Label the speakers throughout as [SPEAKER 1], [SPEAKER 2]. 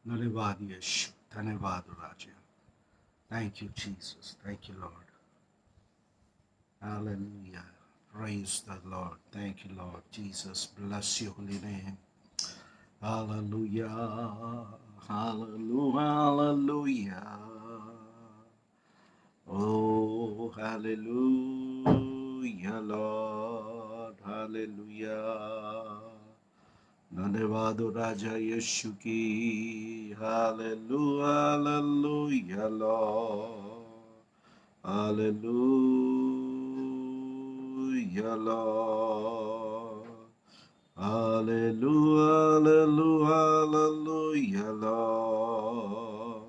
[SPEAKER 1] धन्यवाद यीशु, धन्यवाद राजा. Thank you, Jesus. Thank you, Lord. Hallelujah. Praise the Lord. Thank you, Lord. Jesus, bless your holy name. Hallelujah. Hallelujah. Hallelujah. Oh, hallelujah, Lord. Hallelujah. धन्यवाद राजा यीशु की. Hallelujah hallelujah lord. Hallelujah lord. Hallelujah hallelujah hallelujah lord.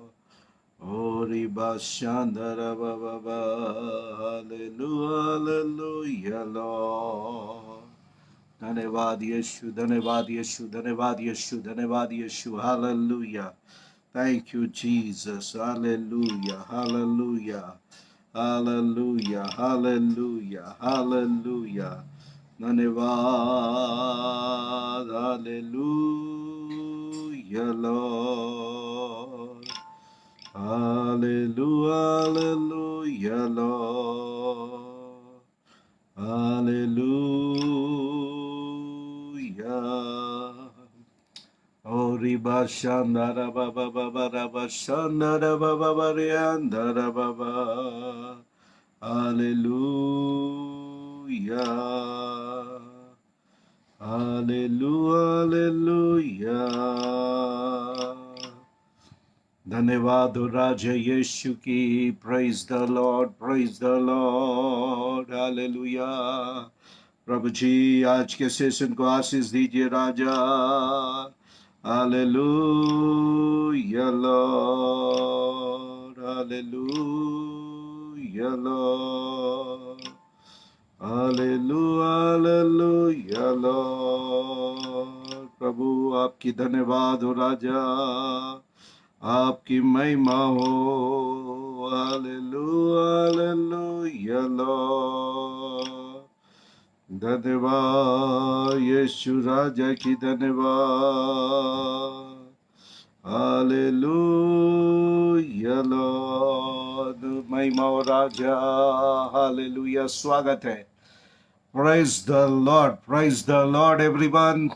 [SPEAKER 1] ओरी बाशांदर बाबा. Hallelujah hallelujah lord. धन्यवाद यीशु, धन्यवाद यीशु, धन्यवाद यीशु, धन्यवाद Yeshu. Hallelujah. Thank you, Jesus. Hallelujah. Hallelujah. Hallelujah. Hallelujah. Hallelujah. धन्यवाद. Hallelujah, Lord. Hallelujah. Hallelujah, Lord. Hallelujah. Oh, riba shandara baba baba raba shandara baba bariandara baba. Hallelujah. Hallelujah. Hallelujah. धन्यवाद राजा यीशु की. Praise the Lord. Praise the Lord. Hallelujah. प्रभु जी आज के session को आशीष दीजिए राजा. Hallelujah lord. Hallelujah lord. Hallelujah hallelujah Lord. प्रभु आपकी धन्यवाद हो राजा. आपकी महिमा हो. Hallelujah hallelujah lord. धन्यवाद यीशु राजा की. धन्यवाद. Hallelujah Lord. महिमा हो राजा. हालेलुया. स्वागत है. Praise the lord. Praise the Lord everyone.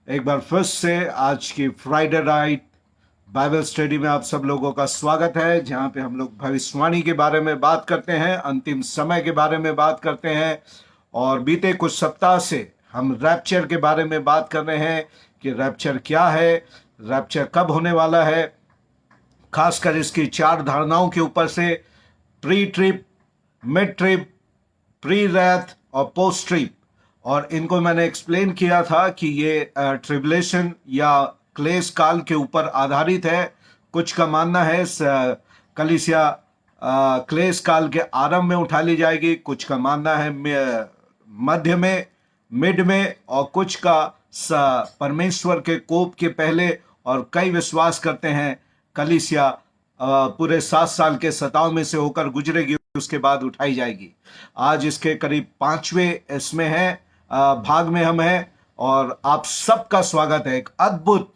[SPEAKER 1] एक बार फिर से आज की फ्राइडे नाइट बाइबल स्टडी में आप सब लोगों का स्वागत है, जहां पे हम लोग भविष्यवाणी के बारे में बात करते हैं, अंतिम समय के बारे में बात करते हैं. और बीते कुछ सप्ताह से हम रैप्चर के बारे में बात कर रहे हैं कि रैप्चर क्या है, रैप्चर कब होने वाला है, खासकर इसकी 4 धारणाओं के ऊपर से: pre trib, mid trib, pre wrath और पोस्ट ट्रिप. और इनको मैंने एक्सप्लेन किया था कि ये ट्रिबुलेशन या क्लेश काल के ऊपर आधारित है. कुछ का मानना है कलीसिया क्लेश काल के आरंभ में उठा ली जाएगी, कुछ का मानना है मध्य में, मिड में, और कुछ का परमेश्वर के कोप के पहले. और कई विश्वास करते हैं कलीसिया पूरे 7 साल के सताव में से होकर गुजरेगी, उसके बाद उठाई जाएगी. आज इसके करीब 5वें इसमें है भाग में हम हैं, और आप सबका स्वागत है. एक अद्भुत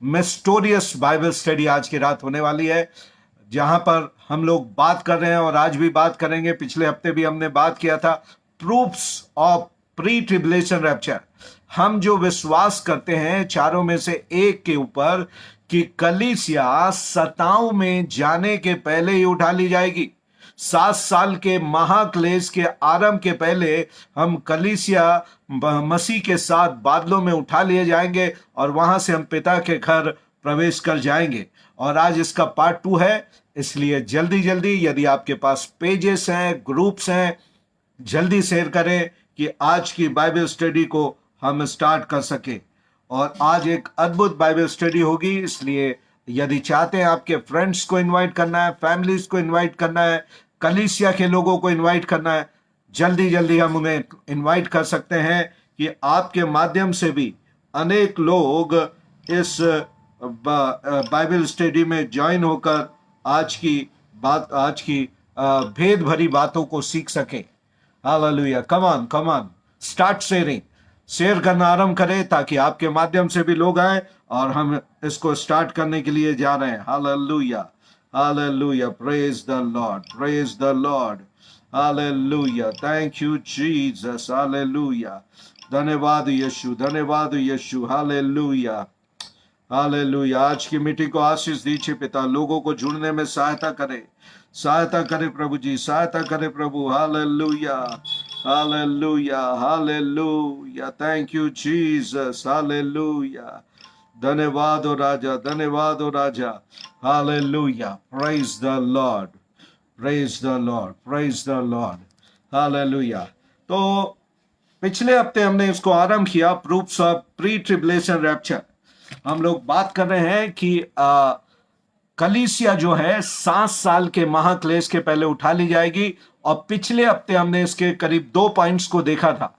[SPEAKER 1] मिस्टोरियस बाइबल स्टडी आज की रात होने वाली है, जहां पर हम लोग बात कर रहे हैं और आज भी बात करेंगे. पिछले हफ्ते भी हमने बात किया था proofs of pre tribulation rapture. हम जो विश्वास करते हैं चारों में से एक के ऊपर कि कलीसिया सताव में जाने के पहले ही उठा ली जाएगी. 7 साल के महाक्लेश के आरंभ के पहले हम कलीसिया मसीह के साथ बादलों में उठा लिए जाएंगे और वहां से हम पिता के घर प्रवेश कर जाएंगे. और आज इसका पार्ट 2 है, इसलिए जल्दी जल्दी यदि आपके पास पेजेस हैं, ग्रुप्स हैं, जल्दी शेयर करें कि आज की बाइबल स्टडी को हम स्टार्ट कर सके. और आज एक अद्भुत बाइबल स्टडी होगी, इसलिए यदि चाहते हैं आपके फ्रेंड्स को इनवाइट करना है, फैमिलीज को इनवाइट करना है, कलीसिया के लोगों को इनवाइट करना है, जल्दी जल्दी हम उन्हें इनवाइट कर सकते हैं कि आपके माध्यम से भी अनेक लोग इस बाइबल स्टडी में ज्वाइन होकर आज की भेद भरी बातों को सीख सके. Hallelujah. Come on, start sharing. Share करना आरंभ करें ताकि आपके माध्यम से भी लोग आए और हम इसको स्टार्ट करने के लिए जा रहे हैं। Hallelujah, hallelujah, praise the lord, praise the lord, hallelujah, thank you Jesus, hallelujah, धन्यवाद यीशु, धन्यवाद यीशु, हालेलुया, हालेलुया। आज की मीटिंग को आशीष दीजिए पिता, लोगों को जुड़ने में सहायता करे, सहायता करे प्रभु जी, सहायता करे प्रभु। Hallelujah, hallelujah, hallelujah, thank you Jesus, hallelujah, धन्यवाद हो राजा, धन्यवाद हो राजा, hallelujah, praise the lord, praise the lord, praise the lord, hallelujah. तो पिछले हफ्ते हमने इसको आरंभ किया, proofs of pre tribulation rapture. हम लोग बात कर रहे हैं कि कलीसिया जो है 7 साल के महाक्लेश के पहले उठा ली जाएगी। और पिछले हफ्ते हमने इसके करीब 2 पॉइंट्स को देखा था।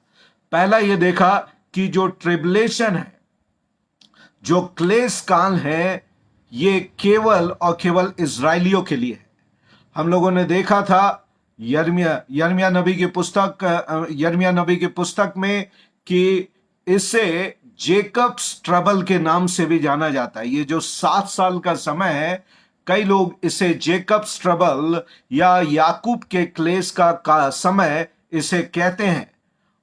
[SPEAKER 1] पहला ये देखा कि जो ट्रिबुलेशन है, जो क्लेश काल है, ये केवल और केवल इजराइलियों के लिए है। हम लोगों ने देखा था यिर्मयाह नबी की पुस्तक में कि इसे जेकब्स ट्रबल के नाम से भी जाना जाता है। ये जो 7 साल का समय है, कई लोग इसे जेकब्स ट्रबल या याकूब के क्लेश का समय इसे कहते हैं।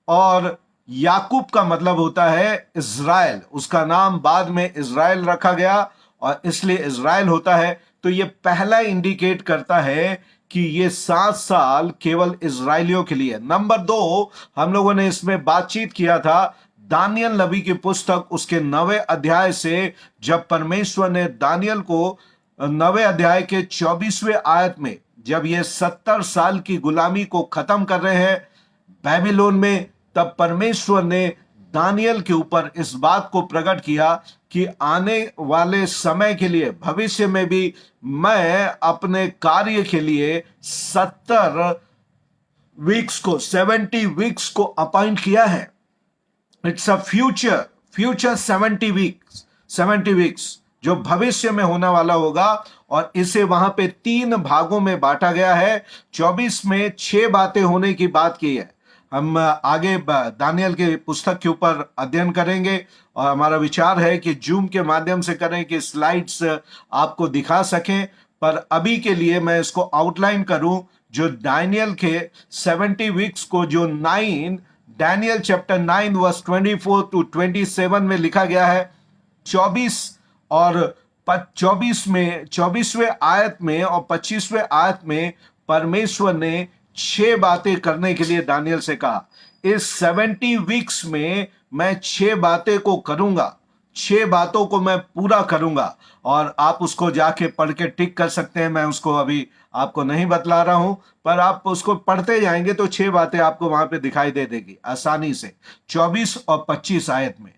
[SPEAKER 1] और याकूब का मतलब होता है इज़राइल, उसका नाम बाद में इज़राइल रखा गया और इसलिए इज़राइल होता है। तो ये पहला इंडिकेट करता है कि ये 7 साल केवल इज़राइलियों के लिए। नंबर 2, हम लोगों ने इसमें बातचीत किया था दानियल नबी की पुस्तक उसके 9वें अध्याय से, जब परमेश्वर ने दानियल को 9वें अध्याय के 24वें आयत में, जब ये 70 साल की गुलामी को खत्म कर रहे हैं बेबीलोन में, तब परमेश्वर ने दानियल के ऊपर इस बात को प्रकट किया कि आने वाले समय के लिए, भविष्य में भी मैं अपने कार्य के लिए 70 वीक्स को अपॉइंट किया है। इट्स अ फ्यूचर 70 वीक्स जो भविष्य में होने वाला होगा। और इसे वहां पे 3 भागों में बांटा गया है। 24 में 6 बातें होने की बात की है। हम आगे दानियल के पुस्तक के ऊपर अध्ययन करेंगे और हमारा विचार है कि जूम के माध्यम से करें कि स्लाइड्स आपको दिखा सकें। पर अभी के लिए मैं इसको आउटलाइन करूं, जो दानियल के 70 वीक्स को जो 9 डैनियल चैप्टर 9 वर्स 24 टू 27 में लिखा गया है। 24वें आयत में और 25वें आयत में परमेश्वर ने 6 बातें करने के लिए दानियल से कहा। इस 70 वीक्स में मैं 6 बातें को करूंगा, 6 बातों को मैं पूरा करूंगा। और आप उसको जाके पढ़ के टिक कर सकते हैं। मैं उसको अभी आपको नहीं बतला रहा हूं, पर आप उसको पढ़ते जाएंगे तो 6 बातें आपको वहां पे दिखाई दे देगी आसानी से, 24 और 25 आयत में।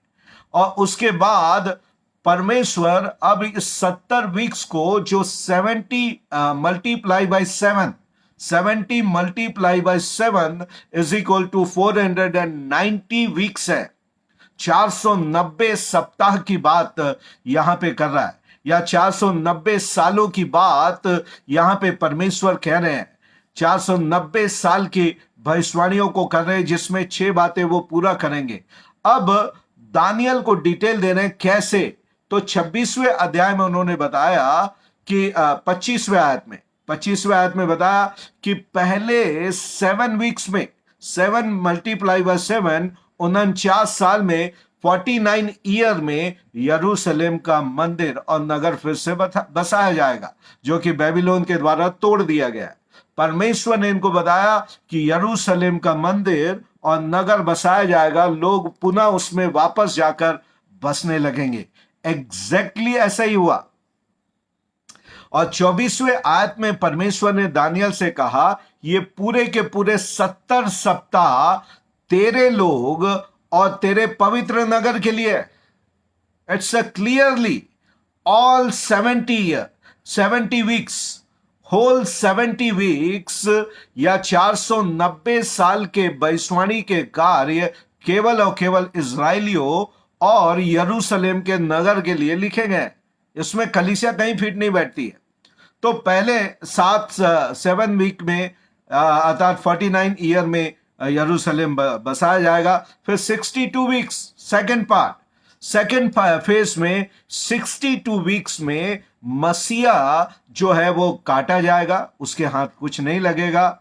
[SPEAKER 1] और उसके बाद परमेश्वर अब इस 70 वीक्स को जो 70 multiply by 7, 70 multiply by 7 is equal to 490 weeks है। 490 सप्ताह की बात यहां पे कर रहा है, या 490 सालों की बात यहां पे परमेश्वर कह रहे हैं। 490 साल की भविष्यवाणियों को कर रहे हैं, जिसमें 6 बातें वो पूरा करेंगे। अब दानियल को डिटेल दे रहे हैं कैसे। तो 26वें अध्याय में उन्होंने बताया कि 25वें आयत में बताया कि पहले 7 वीक्स में, 7 मल्टीप्लाई बाय 7, 49 साल में, 49 ईयर में यरूशलेम का मंदिर और नगर फिर से बसाया जाएगा, जो कि बेबीलोन के द्वारा तोड़ दिया गया। परमेश्वर ने इनको बताया कि यरूशलेम का मंदिर और नगर बसाया जाएगा, लोग पुनः उसमें वापस जाकर बसने लगेंगे। एग्जैक्टली ऐसा ही हुआ। और 24वें आयत में परमेश्वर ने दानियल से कहा, ये पूरे के पूरे 70 सप्ताह तेरे लोग और तेरे पवित्र नगर के लिए। It's a clearly all 70 weeks, whole 70 weeks या 490 साल के भविष्यवाणी के कार्य केवल और केवल इजराइलियों और यरूशलेम के नगर के लिए लिखे गए। इसमें कलीसिया कहीं फिट नहीं बैठती है। तो पहले 7 वीक में अर्थात 49 ईयर में यरूशलेम बसाया जाएगा। फिर 62 वीक्स सेकेंड फेज में 62 वीक्स में मसीहा जो है वो काटा जाएगा, उसके हाथ कुछ नहीं लगेगा।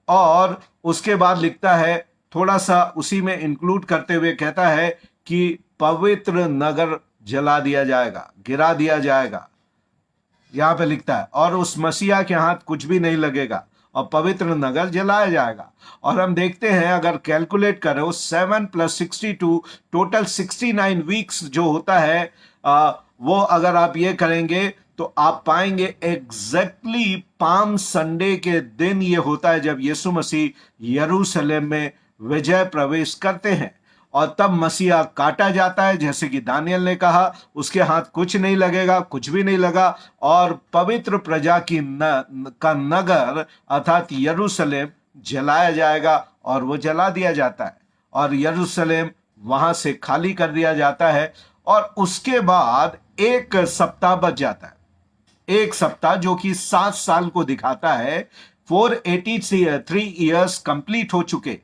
[SPEAKER 1] और उसके बाद लिखता है, थोड़ा सा उसी में इंक्लूड करते हुए कहता है कि पवित्र नगर जला दिया जाएगा, गिरा दिया जाएगा। यहां पे लिखता है और उस मसीहा के हाथ कुछ भी नहीं लगेगा और पवित्र नगर जलाया जाएगा। और हम देखते हैं, अगर कैलकुलेट करो 7 + 62 टोटल 69 वीक्स जो होता है, वो अगर आप ये करेंगे तो आप पाएंगे एग्जैक्टली पाम संडे के दिन ये होता है जब यीशु मसीह यरूशलेम में विजय प्रवेश करते हैं। और तब मसीहा काटा जाता है, जैसे कि दानियल ने कहा, उसके हाथ कुछ नहीं लगेगा, कुछ भी नहीं लगा। और पवित्र प्रजा की का नगर अर्थात यरूशलेम जलाया जाएगा और वो जला दिया जाता है और यरूशलेम वहां से खाली कर दिया जाता है। और उसके बाद एक सप्ताह बच जाता है, एक सप्ताह जो कि 7 साल को दिखाता है। 483 ईयर्स कंप्लीट हो चुके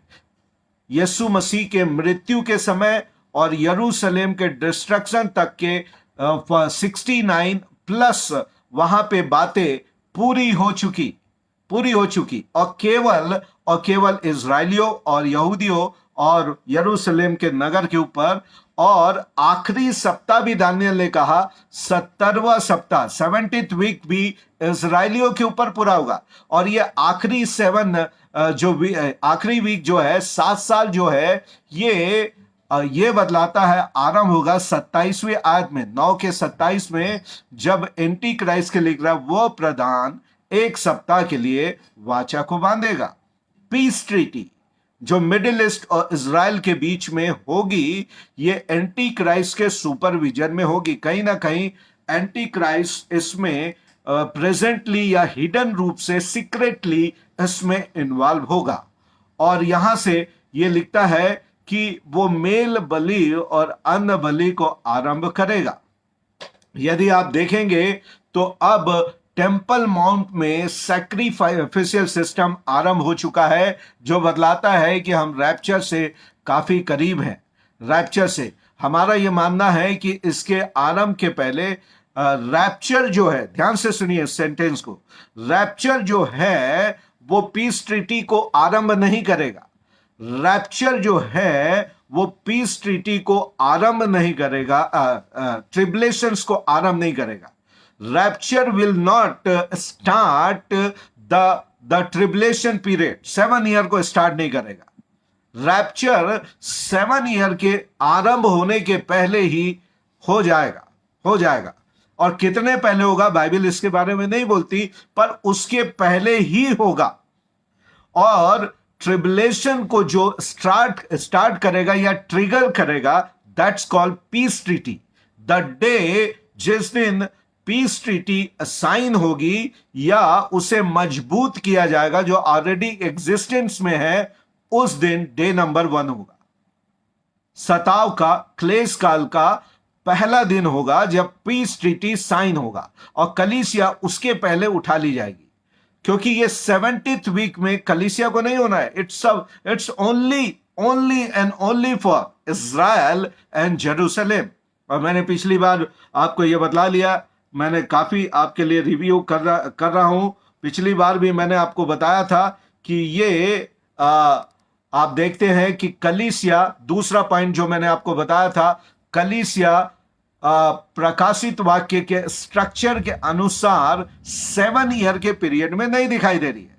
[SPEAKER 1] यीशु मसीह के मृत्यु के समय और यरूशलेम के डिस्ट्रक्शन तक के 69 प्लस वहां पे बातें पूरी हो चुकी और केवल इजराइलियों और यहूदियों और यरूशलेम के नगर के ऊपर। और आखिरी सप्ताह भी दानियल ने कहा 70वां सप्ताह 70th वीक भी इजराइलियों के ऊपर पूरा होगा। और ये आखिरी आखिरी वीक जो है 7 साल जो है, ये बदलाता है, आरंभ होगा 27वीं आयत में 9 के 27 में, जब एंटी क्राइस्ट के लिख रहा वो प्रधान एक सप्ताह के लिए वाचा को बांधेगा। पीस ट्रीटी जो मिडिल ईस्ट और इजराइल के बीच में होगी, ये एंटी क्राइस्ट के सुपरविजन में होगी। कहीं ना कहीं एंटी क्राइस्ट इसमें प्रेजेंटली या हिडन रूप से सीक्रेटली इसमें इन्वॉल्व होगा। और यहां से ये लिखता है कि वो मेल बलि और अन्न बलि को आरंभ करेगा। यदि आप देखेंगे तो अब टेम्पल माउंट में सैक्रिफिशियल सिस्टम आरंभ हो चुका है, जो बतलाता है कि हम रैप्चर से काफी करीब हैं। रैप्चर से हमारा यह मानना है कि इसके आरंभ के पहले रैप्चर जो है, ध्यान से सुनिए सेंटेंस को, रैप्चर जो है वो पीस ट्रीटी को आरंभ नहीं करेगा। रैप्चर जो है वो पीस ट्रीटी को आरंभ नहीं करेगा, ट्रिबुलेशंस को आरंभ नहीं करेगा। Rapture will not start the tribulation period, 7 year को स्टार्ट नहीं करेगा। रैप्चर 7 ईयर के आरंभ होने के पहले ही हो जाएगा। और कितने पहले होगा बाइबल इसके बारे में नहीं बोलती, पर उसके पहले ही होगा। और ट्रिबुलेशन को जो स्टार्ट करेगा या ट्रिगर करेगा, that's called peace treaty. The day जिस दिन पीस ट्रीटी साइन होगी या उसे मजबूत किया जाएगा जो ऑलरेडी एग्जिस्टेंस में है, उस दिन डे नंबर 1 होगा। सताव का, क्लेश काल का पहला दिन होगा जब पीस ट्रीटी साइन होगा और कलीसिया उसके पहले उठा ली जाएगी। क्योंकि ये 70th वीक में कलीसिया को नहीं होना है। It's only and only for Israel and Jerusalem. और मैंने पिछली बार आपको यह बतला लिया, मैंने काफी आपके लिए रिव्यू कर रहा हूं। पिछली बार भी मैंने आपको बताया था कि ये आप देखते हैं कि कलीसिया, दूसरा पॉइंट जो मैंने आपको बताया था, कलीसिया प्रकाशित वाक्य के स्ट्रक्चर के अनुसार 7 ईयर के पीरियड में नहीं दिखाई दे रही है।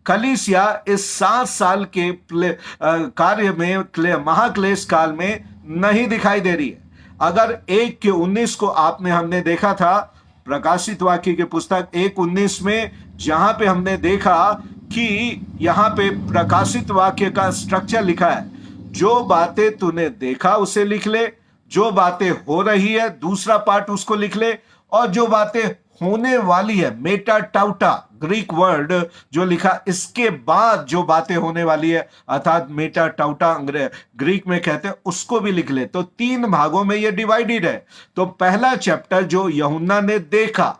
[SPEAKER 1] कलीसिया इस 7 साल के कार्य में, महाक्लेश काल में नहीं दिखाई दे रही है। अगर 1 के 19 को हमने देखा था, प्रकाशित वाक्य की पुस्तक 1:19 में, जहां पे हमने देखा कि यहां पे प्रकाशित वाक्य का स्ट्रक्चर लिखा है, जो बातें तूने देखा उसे लिख ले, जो बातें हो रही है दूसरा पार्ट उसको लिख ले, और जो बातें होने वाली है, मेटा टाउटा ग्रीक वर्ड जो लिखा, इसके बाद जो बातें होने वाली है अर्थात मेटा टाउटा ग्रीक में कहते हैं, उसको भी लिख ले। तो 3 भागों में ये डिवाइडेड है। तो पहला चैप्टर जो यूहन्ना ने देखा,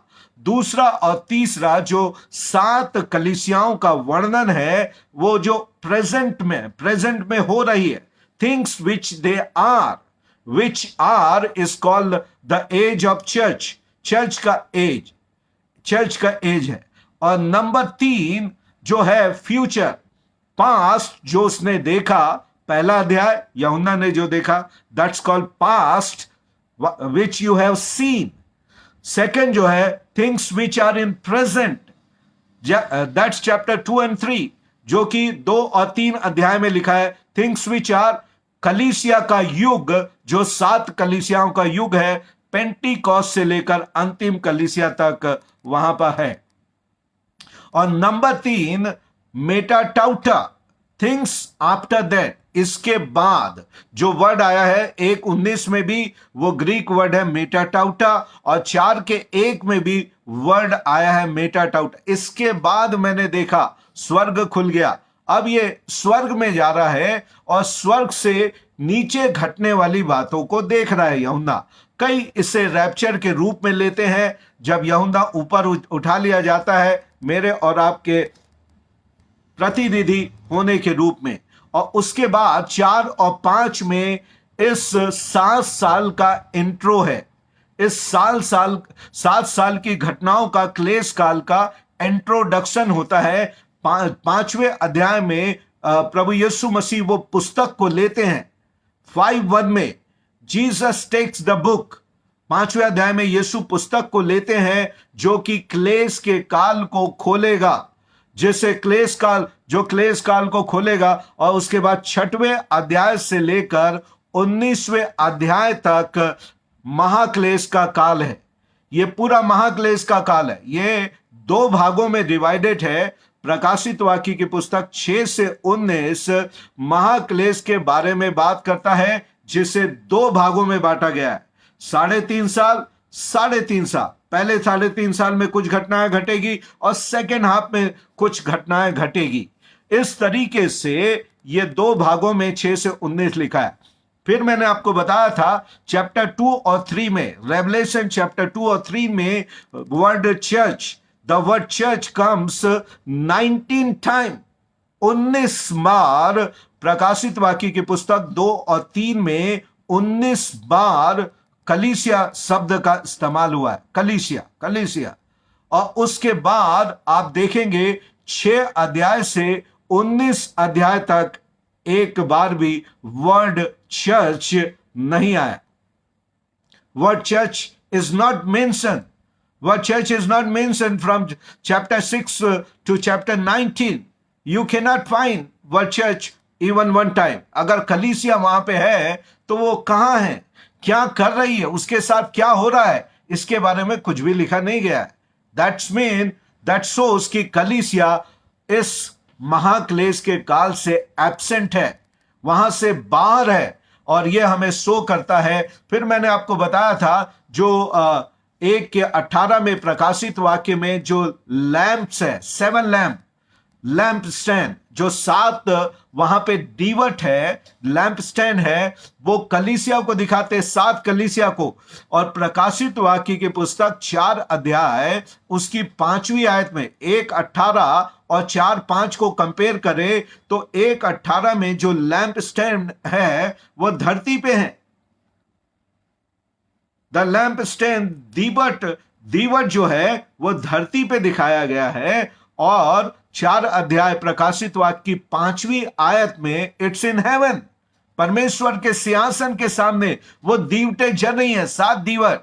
[SPEAKER 1] दूसरा और तीसरा जो 7 कलीसियाओं का वर्णन है, वो जो प्रेजेंट में हो रही है, things which they are, which are is called the age of church, church का एज है। और नंबर 3 जो है फ्यूचर, पास्ट जो उसने देखा, पहला अध्याय यूहन्ना ने जो देखा, that's called past which you have seen. Second जो है things which are in present, that's chapter 2 and 3, जो कि 2 और 3 अध्याय में लिखा है, थिंग्स विच आर कलीसिया का युग, जो 7 कलीसियाओं का युग है, पेंटिकॉस्ट से लेकर अंतिम कलीसिया तक वहां पर है। और नंबर 3 मेटाटाउटा, थिंग्स आफ्टर दैट, इसके बाद जो वर्ड आया है 1:19 में भी वो ग्रीक वर्ड है मेटाटाउटा, और 4:1 में भी वर्ड आया है मेटाटाउटा। इसके बाद मैंने देखा स्वर्ग खुल गया। अब ये स्वर्ग में जा रहा है और स्वर्ग से नीचे घटने वाली बातों को देख रहा है यूहन्ना। कई इसे रैप्चर के रूप में लेते हैं, जब यूहन्ना ऊपर उठा लिया जाता है मेरे और आपके प्रतिनिधि होने के रूप में। और उसके बाद 4 और 5 में इस 7 साल का इंट्रो है, इस 7 साल की घटनाओं का, क्लेश काल का इंट्रोडक्शन होता है। 5वें अध्याय में प्रभु यीशु मसीह वो पुस्तक को लेते हैं। 5:1 में जीसस टेक्स द बुक, 5वें अध्याय में यीशु पुस्तक को लेते हैं जो कि क्लेश के काल को खोलेगा, जैसे क्लेश काल को खोलेगा। और उसके बाद 6वें अध्याय से लेकर 19वें अध्याय तक महाक्लेश का काल है। ये पूरा महाक्लेश का काल है। ये 2 भागों में डिवाइडेड है। प्रकाशित वाक्य की पुस्तक 6 से 19 महाक्लेश के बारे में बात करता है, जिसे 2 भागों में बांटा गया है। 3.5 साल, 3.5 साल, पहले 3.5 साल में कुछ घटनाएं घटेगी और सेकेंड हाफ में कुछ घटनाएं घटेगी। इस तरीके से ये 2 भागों में 6 से 19 लिखा है। फिर मैंने आपको बताया था चैप्टर 2 और 3 में, रेवलेशन चैप्टर 2 और 3 में word church, the word church comes 19 time, 19 बार। प्रकाशित वाक्य की पुस्तक 2 और 3 में 19 बार कलीसिया शब्द का इस्तेमाल हुआ है, कलीसिया। और उसके बाद आप देखेंगे 6 अध्याय से 19 अध्याय तक एक बार भी वर्ड चर्च नहीं आया। Word church is not mention, word church is not mention from chapter 6 to chapter 19. You cannot find word church even one time. अगर कलीसिया वहां पे है तो वो कहां है, क्या कर रही है, उसके साथ क्या हो रहा है, इसके बारे में कुछ भी लिखा नहीं गया है। दैट शोज कि कलीसिया इस महाक्लेश के काल से एब्सेंट है, वहां से बाहर है, और यह हमें शो करता है। फिर मैंने आपको बताया था जो 1:18 में प्रकाशित वाक्य में जो लैंप्स है, 7 लैंप स्टैंड, जो 7 वहां पे दीवट है, लैंप स्टैंड है, वो कलीसिया को दिखाते, 7 कलीसिया को। और प्रकाशित वाक्य की पुस्तक 4 अध्याय उसकी 5वीं आयत में 1:18 और 4:5 को कंपेयर करें तो 1:18 में जो लैंप स्टैंड है वो धरती पे है। द लैंप स्टैंड, दीवट जो है वो धरती पे दिखाया गया है। और 4 अध्याय प्रकाशित वाक्य की 5वीं आयत में इट्स इन हेवन, परमेश्वर के सिंहासन के सामने वो दीवटें जल रही हैं, 7 दीवट।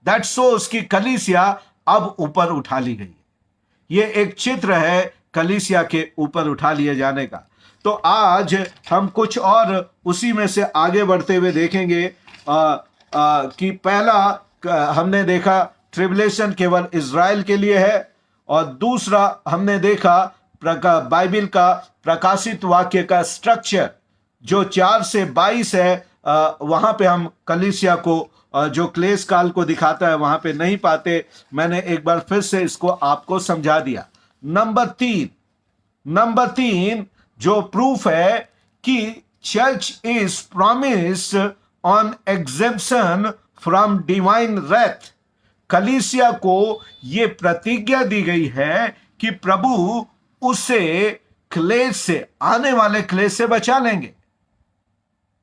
[SPEAKER 1] दैट शोज की कलीसिया अब ऊपर उठा ली गई है। ये एक चित्र है कलीसिया के ऊपर उठा लिए जाने का। तो आज हम कुछ और उसी में से आगे बढ़ते हुए देखेंगे कि पहला हमने देखा ट्रिबुलेशन केवल इज़राइल के लिए है, और दूसरा हमने देखा बाइबल का प्रकाशित वाक्य का स्ट्रक्चर जो 4 से 22 है, वहां पे हम कलीसिया को जो क्लेश काल को दिखाता है वहां पे नहीं पाते। मैंने एक बार फिर से इसको आपको समझा दिया। नंबर 3 जो प्रूफ है कि church is promised on exemption from divine Wraith, कलीसिया को ये प्रतिज्ञा दी गई है कि प्रभु उसे क्लेश से, आने वाले क्लेश से बचा लेंगे।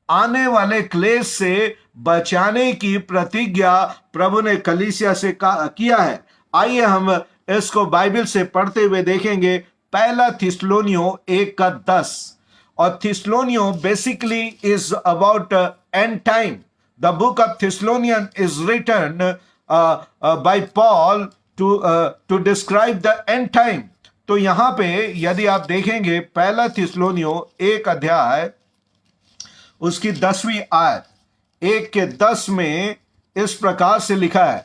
[SPEAKER 1] आने वाले क्लेश से बचाने की प्रतिज्ञा प्रभु ने कलीसिया से किया है। आइए हम इसको बाइबल से पढ़ते हुए देखेंगे। पहला थिस्सलुनीयों 1:10। और थिस्सलुनीयों basically is about end time. The book of Thessalonian is written by Paul to describe the end time. तो यहां पे यदि आप देखेंगे पहला थिस्सलुनीयों 1 उसकी 10वीं आयत 1:10 में इस प्रकार से लिखा है।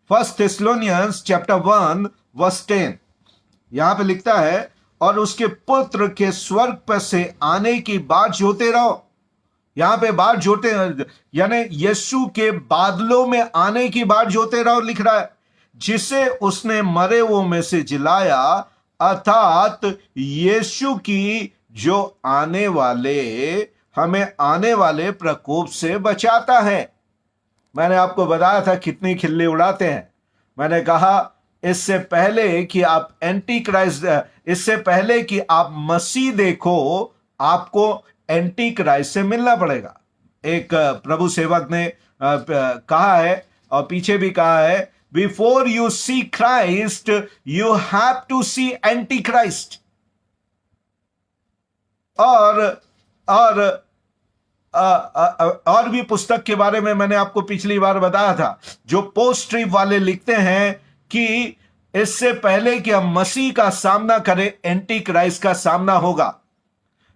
[SPEAKER 1] फर्स्ट थिस्सलुनियंस चैप्टर 1:10 यहां पे लिखता है, और उसके पुत्र के स्वर्ग पर से आने की बाट जोते रहो। यहां पे बाट जोते यानी यीशु के बादलों में आने की बाट जोते रहो लिख रहा है, जिसे उसने मरे हुओं में से जिलाया, अर्थात यीशु की जो हमें आने वाले प्रकोप से बचाता है। मैंने आपको बताया था कितनी खिल्ली उड़ाते हैं। मैंने कहा इससे पहले कि आप एंटी क्राइस्ट, इससे पहले कि आप मसीह देखो, आपको एंटी क्राइस्ट से मिलना पड़ेगा। एक प्रभु सेवक ने कहा है और पीछे भी कहा है, before you see Christ you have to see Antichrist. और भी पुस्तक के बारे में मैंने आपको पिछली बार बताया था, जो पोस्ट ट्रिप वाले लिखते हैं कि इससे पहले कि हम मसीह का सामना करें, एंटी क्राइस्ट का सामना होगा।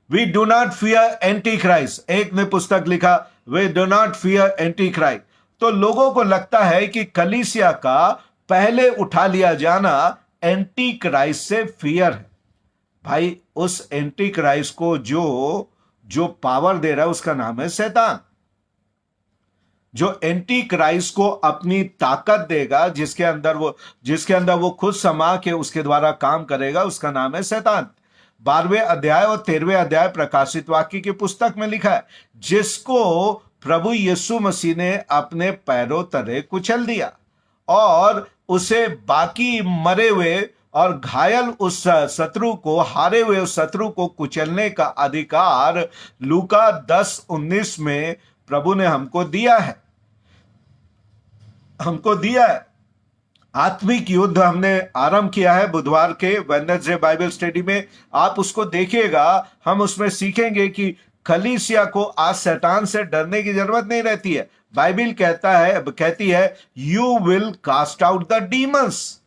[SPEAKER 1] We do not fear Antichrist, एक ने पुस्तक लिखा, we do not fear Antichrist. तो लोगों को लगता है कि कलीसिया का पहले उठा लिया जाना एंटी क्राइस्ट से फियर है। भाई, उस एंटी क्राइस्ट को जो पावर दे रहा है उसका नाम है शैतान। जो एंटी क्राइस्ट को अपनी ताकत देगा, जिसके अंदर वो खुद समा के उसके द्वारा काम करेगा, उसका नाम है शैतान। 12वें अध्याय और 13वें अध्याय प्रकाशित वाक्य की पुस्तक में लिखा है, जिसको प्रभु यीशु मसीह ने अपने पैरों तले कुचल दिया और उसे बाकी मरे हुए और घायल उस शत्रु को, हारे हुए उस शत्रु को कुचलने का अधिकार लूका 10:19 में प्रभु ने हमको दिया है। आत्मिक युद्ध हमने आरंभ किया है बुधवार के वेडनेसडे बाइबल स्टडी में, आप उसको देखिएगा। हम उसमें सीखेंगे कि कलीसिया को आज शैतान से डरने की जरूरत नहीं रहती है। बाइबल कहती है you will cast out the demons.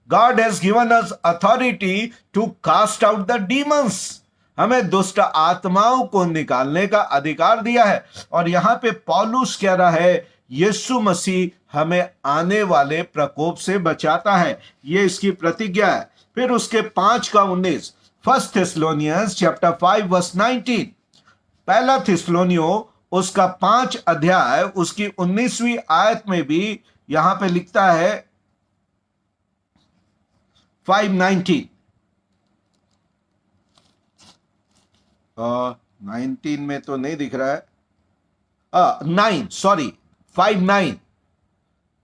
[SPEAKER 1] God has given us authority to cast out the demons. हमें दुष्ट आत्माओं को निकालने का अधिकार दिया है। और यहां पे पौलुस कह रहा है यीशु मसीह हमें आने वाले प्रकोप से बचाता है, ये इसकी प्रतिज्ञा है। फिर उसके 5:19 फर्स्ट थिस्सलुनियंस चैप्टर 5:19, पहला थिस्सलुनियों उसका 5 अध्याय उसकी 19वीं आयत में भी यहां पे लिखता है 5:19 19 में तो नहीं दिख रहा है, 5:9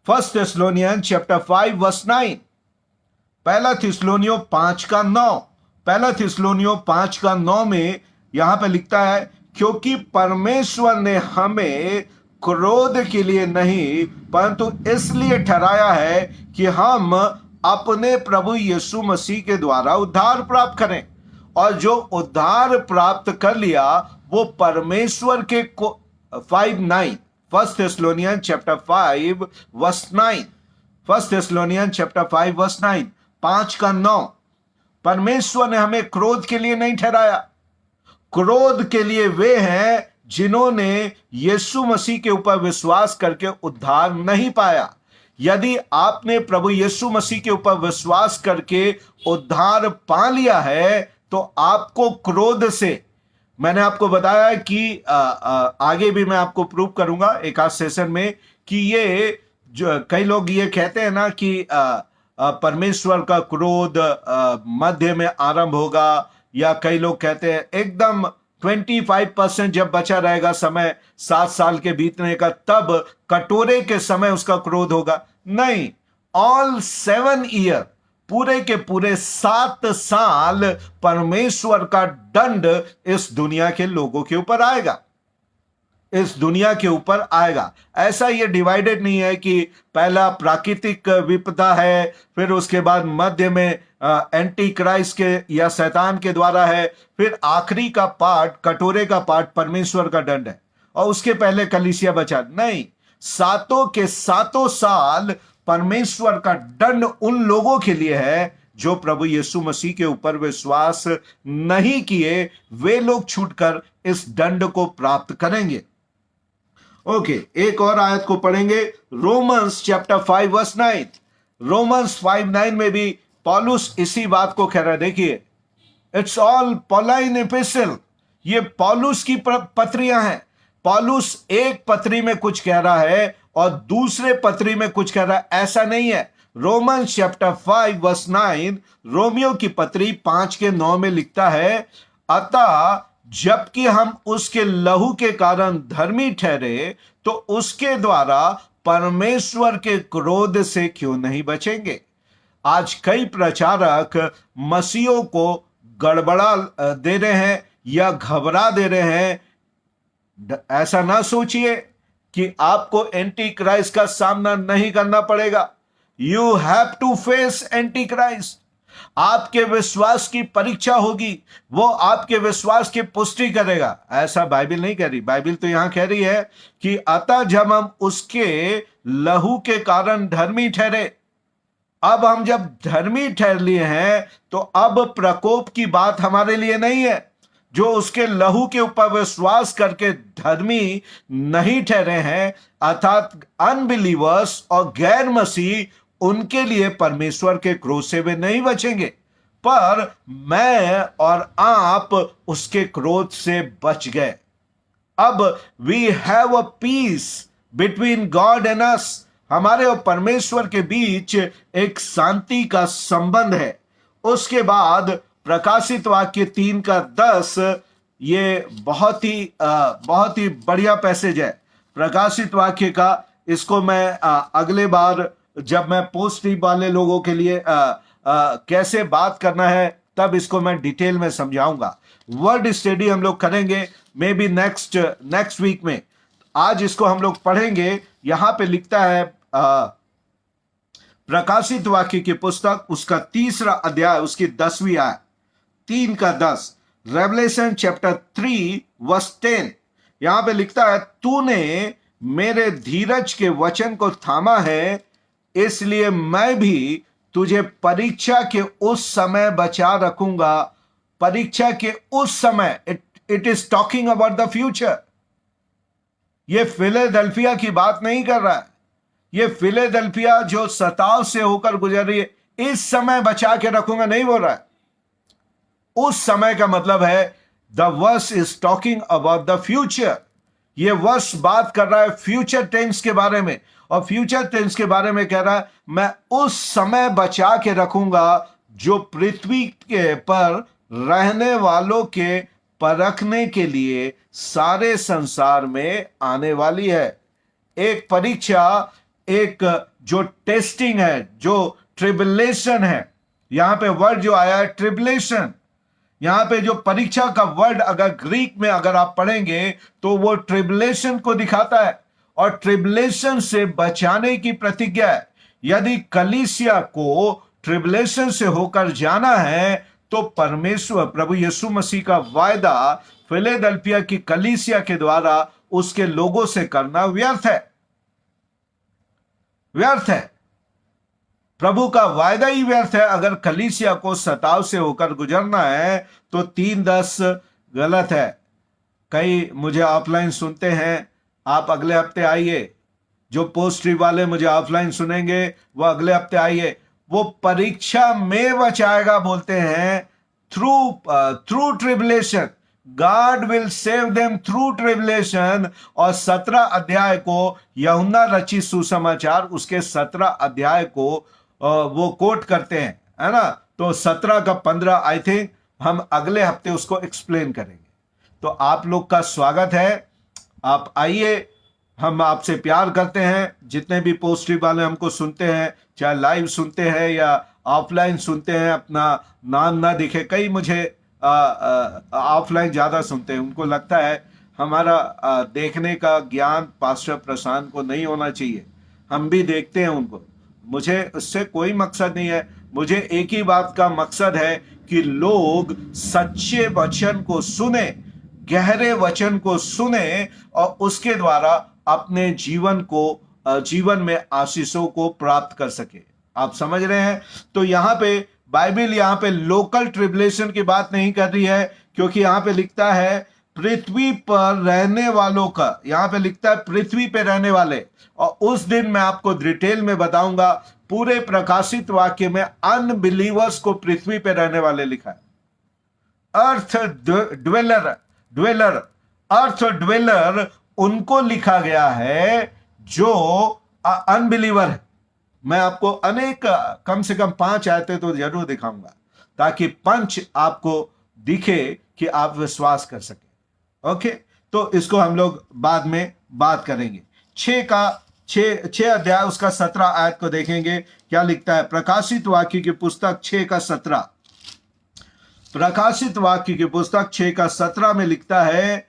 [SPEAKER 1] फर्स्ट थिस्सलुनियंस चैप्टर 5:9, पहला थिस्सलुनियों 5:9, पहला थिस्सलुनियों 5:9 में यहां पे लिखता है, क्योंकि परमेश्वर ने हमें क्रोध के लिए नहीं परंतु इसलिए ठहराया है कि हम अपने प्रभु यीशु मसीह के द्वारा उद्धार प्राप्त करें। और जो उद्धार प्राप्त कर लिया वो परमेश्वर के 5:9 फर्स्ट थिस्सलुनियंस चैप्टर 5:9, फर्स्ट थिस्सलुनियंस चैप्टर 5:9, 5:9, परमेश्वर ने हमें क्रोध के लिए नहीं ठहराया। क्रोध के लिए वे हैं जिन्होंने यीशु मसीह के ऊपर विश्वास करके उद्धार नहीं पाया। यदि आपने प्रभु यीशु मसीह के ऊपर विश्वास करके उद्धार पा लिया है तो आपको क्रोध से, मैंने आपको बताया कि आगे भी मैं आपको प्रूव करूंगा एक आध सेशन में, कि ये जो कई लोग ये कहते हैं ना कि परमेश्वर का क्रोध मध्य में आरंभ होगा, या कई लोग कहते हैं एकदम 25% जब बचा रहेगा समय 7 साल के बीतने का, तब कटोरे के समय उसका क्रोध होगा। नहीं, ऑल 7 ईयर, पूरे के पूरे 7 साल परमेश्वर का दंड इस दुनिया के लोगों के ऊपर आएगा, इस दुनिया के ऊपर आएगा। ऐसा ये डिवाइडेड नहीं है कि पहला प्राकृतिक विपदा है, फिर उसके बाद मध्य में एंटी क्राइस्ट के या शैतान के द्वारा है, फिर आखिरी का पार्ट, कटोरे का पार्ट परमेश्वर का दंड है, और उसके पहले कलीसिया बचा नहीं। सातों के सातों साल परमेश्वर का दंड उन लोगों के लिए है जो प्रभु यीशु मसीह के ऊपर विश्वास नहीं किए, वे लोग छूटकर इस दंड को प्राप्त करेंगे। ओके, एक और आयत को पढ़ेंगे, रोमन्स चैप्टर 5 वर्स 9। रोमन्स 5:9 में भी पौलुस इसी बात को कह रहा है। देखिए, इट्स ऑल पॉलाइन एपिस्टल, ये पौलुस की पत्रियां हैं। पौलुस एक पत्री में कुछ कह रहा है और दूसरे पत्री में कुछ कह रहा है, ऐसा नहीं है। रोमन्स चैप्टर 5 वर्स 9, रोमियो की पत्री 5:9 में लिखता है, अतः जबकि हम उसके लहू के कारण धर्मी ठहरे, तो उसके द्वारा परमेश्वर के क्रोध से क्यों नहीं बचेंगे। आज कई प्रचारक मसीहों को गड़बड़ा दे रहे हैं या घबरा दे रहे हैं। ऐसा ना सोचिए कि आपको एंटी क्राइस्ट का सामना नहीं करना पड़ेगा। You have to face Antichrist. आपके विश्वास की परीक्षा होगी, वो आपके विश्वास की पुष्टि करेगा। ऐसा बाइबिल नहीं कह रही। बाइबिल तो यहां कह रही है कि अतः जब हम उसके लहू के कारण धर्मी ठहरे, अब हम जब धर्मी ठहर लिए हैं तो अब प्रकोप की बात हमारे लिए नहीं है। जो उसके लहू के ऊपर विश्वास करके धर्मी नहीं ठहरे हैं, अर्थात अनबिलीवर्स और गैर मसीह, उनके लिए परमेश्वर के क्रोध से वे नहीं बचेंगे, पर मैं और आप उसके क्रोध से बच गए। अब we have a peace between God and us, हमारे और परमेश्वर के बीच एक शांति का संबंध है। उसके बाद प्रकाशित वाक्य 3:10, ये बहुत ही बढ़िया पैसेज है प्रकाशित वाक्य का। इसको मैं अगले बार जब मैं पोस्ट ट्रिप वाले लोगों के लिए कैसे बात करना है, तब इसको मैं डिटेल में समझाऊंगा। वर्ड स्टडी हम लोग करेंगे मे बी नेक्स्ट वीक में। आज इसको हम लोग पढ़ेंगे। यहां पे लिखता है प्रकाशित वाक्य की पुस्तक, उसका 3रा अध्याय, उसकी 10वीं आयत, 3:10, रेवलेशन चैप्टर 3 वर्स 10। यहां पे लिखता है, तूने मेरे धीरज के वचन को थामा है, इसलिए मैं भी तुझे परीक्षा के उस समय बचा रखूंगा। परीक्षा के उस समय, it is talking about the future. ये फिलाडेल्फिया की बात नहीं कर रहा है। ये फिलाडेल्फिया जो सताव से होकर गुजर रही है, इस समय बचा के रखूंगा नहीं बोल रहा है। उस समय का मतलब है the verse is talking about the future. ये वर्स बात कर रहा है फ्यूचर टेंस के बारे में, और फ्यूचर टेंस के बारे में कह रहा है, मैं उस समय बचा के रखूंगा जो पृथ्वी के पर रहने वालों के परखने के लिए सारे संसार में आने वाली है। एक परीक्षा, एक जो टेस्टिंग है, जो ट्रिबुलेशन है। यहां पे वर्ड जो आया है ट्रिबुलेशन, यहां पे जो परीक्षा का वर्ड अगर ग्रीक में अगर आप पढ़ेंगे तो वो ट्रिबुलेशन को दिखाता है, और ट्रिबुलेशन से बचाने की प्रतिज्ञा है। यदि कलीसिया को ट्रिबुलेशन से होकर जाना है तो परमेश्वर प्रभु यीशु मसीह का वायदा फिलाडेल्फिया की कलीसिया के द्वारा उसके लोगों से करना व्यर्थ है, व्यर्थ है। प्रभु का वायदा ही व्यर्थ है। अगर कलीसिया को सताव से होकर गुजरना है तो 3:10 गलत है। कई मुझे ऑफलाइन सुनते हैं, आप अगले हफ्ते आइए। जो पोस्ट ट्रिप वाले मुझे ऑफलाइन सुनेंगे वो अगले हफ्ते आइए। वो परीक्षा में बचाएगा बोलते हैं, through tribulation. God will save them through tribulation. और 17 अध्याय को यूहन्ना रचित सुसमाचार, उसके 17 अध्याय को वो कोट करते हैं, है ना। तो 17 का 15 आई थिंक हम अगले हफ्ते उसको एक्सप्लेन करेंगे। तो आप लोग का स्वागत है, आप आइए, हम आपसे प्यार करते हैं। जितने भी पोस्टिव वाले हमको सुनते हैं, चाहे लाइव सुनते हैं या ऑफलाइन सुनते हैं, अपना नाम ना दिखे, कई मुझे ऑफलाइन ज़्यादा सुनते हैं, उनको लगता है हमारा देखने का ज्ञान पास्टर प्रशांत को नहीं होना चाहिए। हम भी देखते हैं उनको, मुझे उससे कोई मकसद नहीं है। मुझे एक ही बात का मकसद है कि लोग सच्चे वचन को सुने, गहरे वचन को सुने और उसके द्वारा अपने जीवन में आशीषों को प्राप्त कर सके। आप समझ रहे हैं? तो यहाँ पे बाइबल यहाँ पे लोकल ट्रिबुलेशन की बात नहीं कर रही है, क्योंकि यहाँ पे लिखता है पृथ्वी पर रहने वालों का, यहाँ पे लिखता है पृथ्वी पे रहने वाले। और उस दिन मैं आपको डिटेल में बताऊंगा। पूरे प्रकाशित वाक्य में अनबिलीवर्स को पृथ्वी पे रहने वाले लिखा है। अर्थ ड्वेलर अर्थ ड्वेलर उनको लिखा गया है जो अनबिलीवर है। मैं आपको अनेक, कम से कम 5 आयतें तो जरूर दिखाऊंगा, ताकि पंच आपको दिखे कि आप विश्वास कर सके। ओके, तो इसको हम लोग बाद में बात करेंगे। 6 अध्याय उसका 17 आयत को देखेंगे, क्या लिखता है। प्रकाशित वाक्य की पुस्तक 6 का 17, प्रकाशित वाक्य की पुस्तक 6 का 17 में लिखता है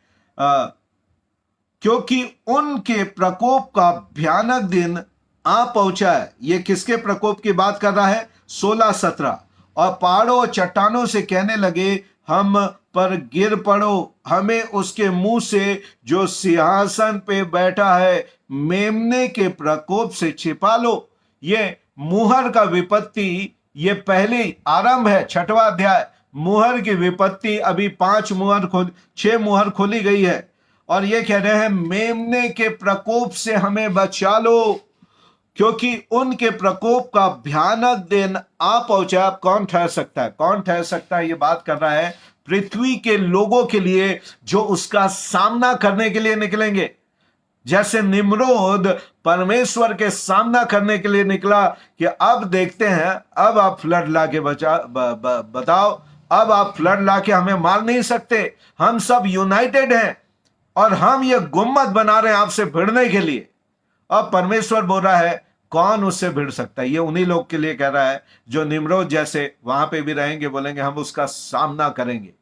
[SPEAKER 1] क्योंकि उनके प्रकोप का भयानक दिन आ पहुंचा है। ये किसके प्रकोप की बात कर रहा है? 16-17। और पहाड़ों और चट्टानों से कहने लगे, हम पर गिर पड़ो, हमें उसके मुंह से जो सिंहासन पे बैठा है मेमने के प्रकोप से छिपा लो। ये मुहर का विपत्ति, ये पहली आरंभ है, 6वां अध्याय। मुहर की विपत्ति, अभी 6 मुहर खोली गई है, और ये कह रहे हैं मेमने के प्रकोप से हमें बचा लो, क्योंकि उनके प्रकोप का भयानक दिन आ पहुंचा। कौन ठहर सकता है? कौन ठहर सकता है? ये बात कर रहा है पृथ्वी के लोगों के लिए जो उसका सामना करने के लिए निकलेंगे। जैसे निम्रोद परमेश्वर के सामना करने के लिए निकला कि अब देखते हैं, अब आप फ्लड लाके बताओ, अब आप फ्लड लाके हमें मार नहीं सकते, हम सब यूनाइटेड हैं और हम ये गुम्मत बना रहे हैं आपसे भिड़ने के लिए। अब परमेश्वर बोल रहा है कौन उससे भिड़ सकता है? ये उन्हीं लोग के लिए कह रहा है जो निम्रोद जैसे वहां पे भी रहेंगे, बोलेंगे हम उसका सामना करेंगे,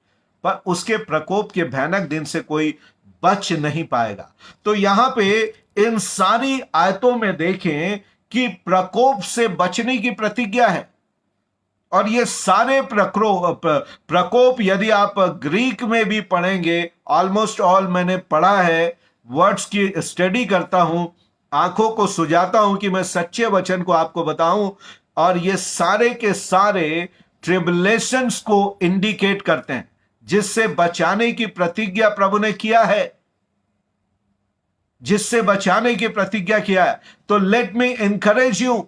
[SPEAKER 1] पर उसके प्रकोप के भयानक दिन से कोई बच नहीं पाएगा। तो यहां पे इन सारी आयतों में देखें कि प्रकोप से बचने की प्रतिज्ञा है। और ये सारे प्रकोप यदि आप ग्रीक में भी पढ़ेंगे, ऑलमोस्ट ऑल मैंने पढ़ा है, वर्ड्स की स्टडी करता हूं, आंखों को सुजाता हूं कि मैं सच्चे वचन को आपको बताऊं, और ये सारे के सारे ट्रिबुलेशंस को इंडिकेट करते हैं, जिससे बचाने की प्रतिज्ञा प्रभु ने किया है, जिससे बचाने की प्रतिज्ञा किया है। तो लेट मी एनकरेज यू,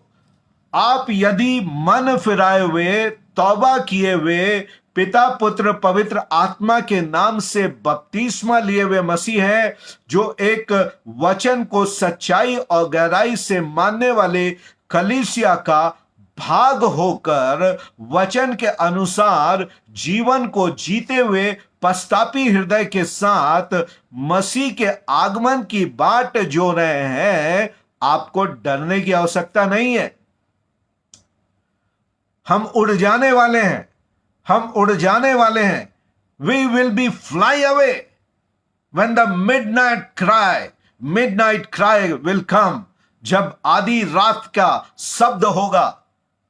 [SPEAKER 1] आप यदि मन फिराए हुए, तौबा किए हुए, पिता पुत्र पवित्र आत्मा के नाम से बपतिस्मा लिए हुए मसीह है, जो एक वचन को सच्चाई और गहराई से मानने वाले कलीसिया का भाग होकर वचन के अनुसार जीवन को जीते हुए पश्चातापी हृदय के साथ मसीह के आगमन की बाट जो रहे हैं, आपको डरने की आवश्यकता नहीं है। हम उड़ जाने वाले हैं, हम उड़ जाने वाले हैं। We will be fly away when the midnight cry will come. जब आधी रात का शब्द होगा,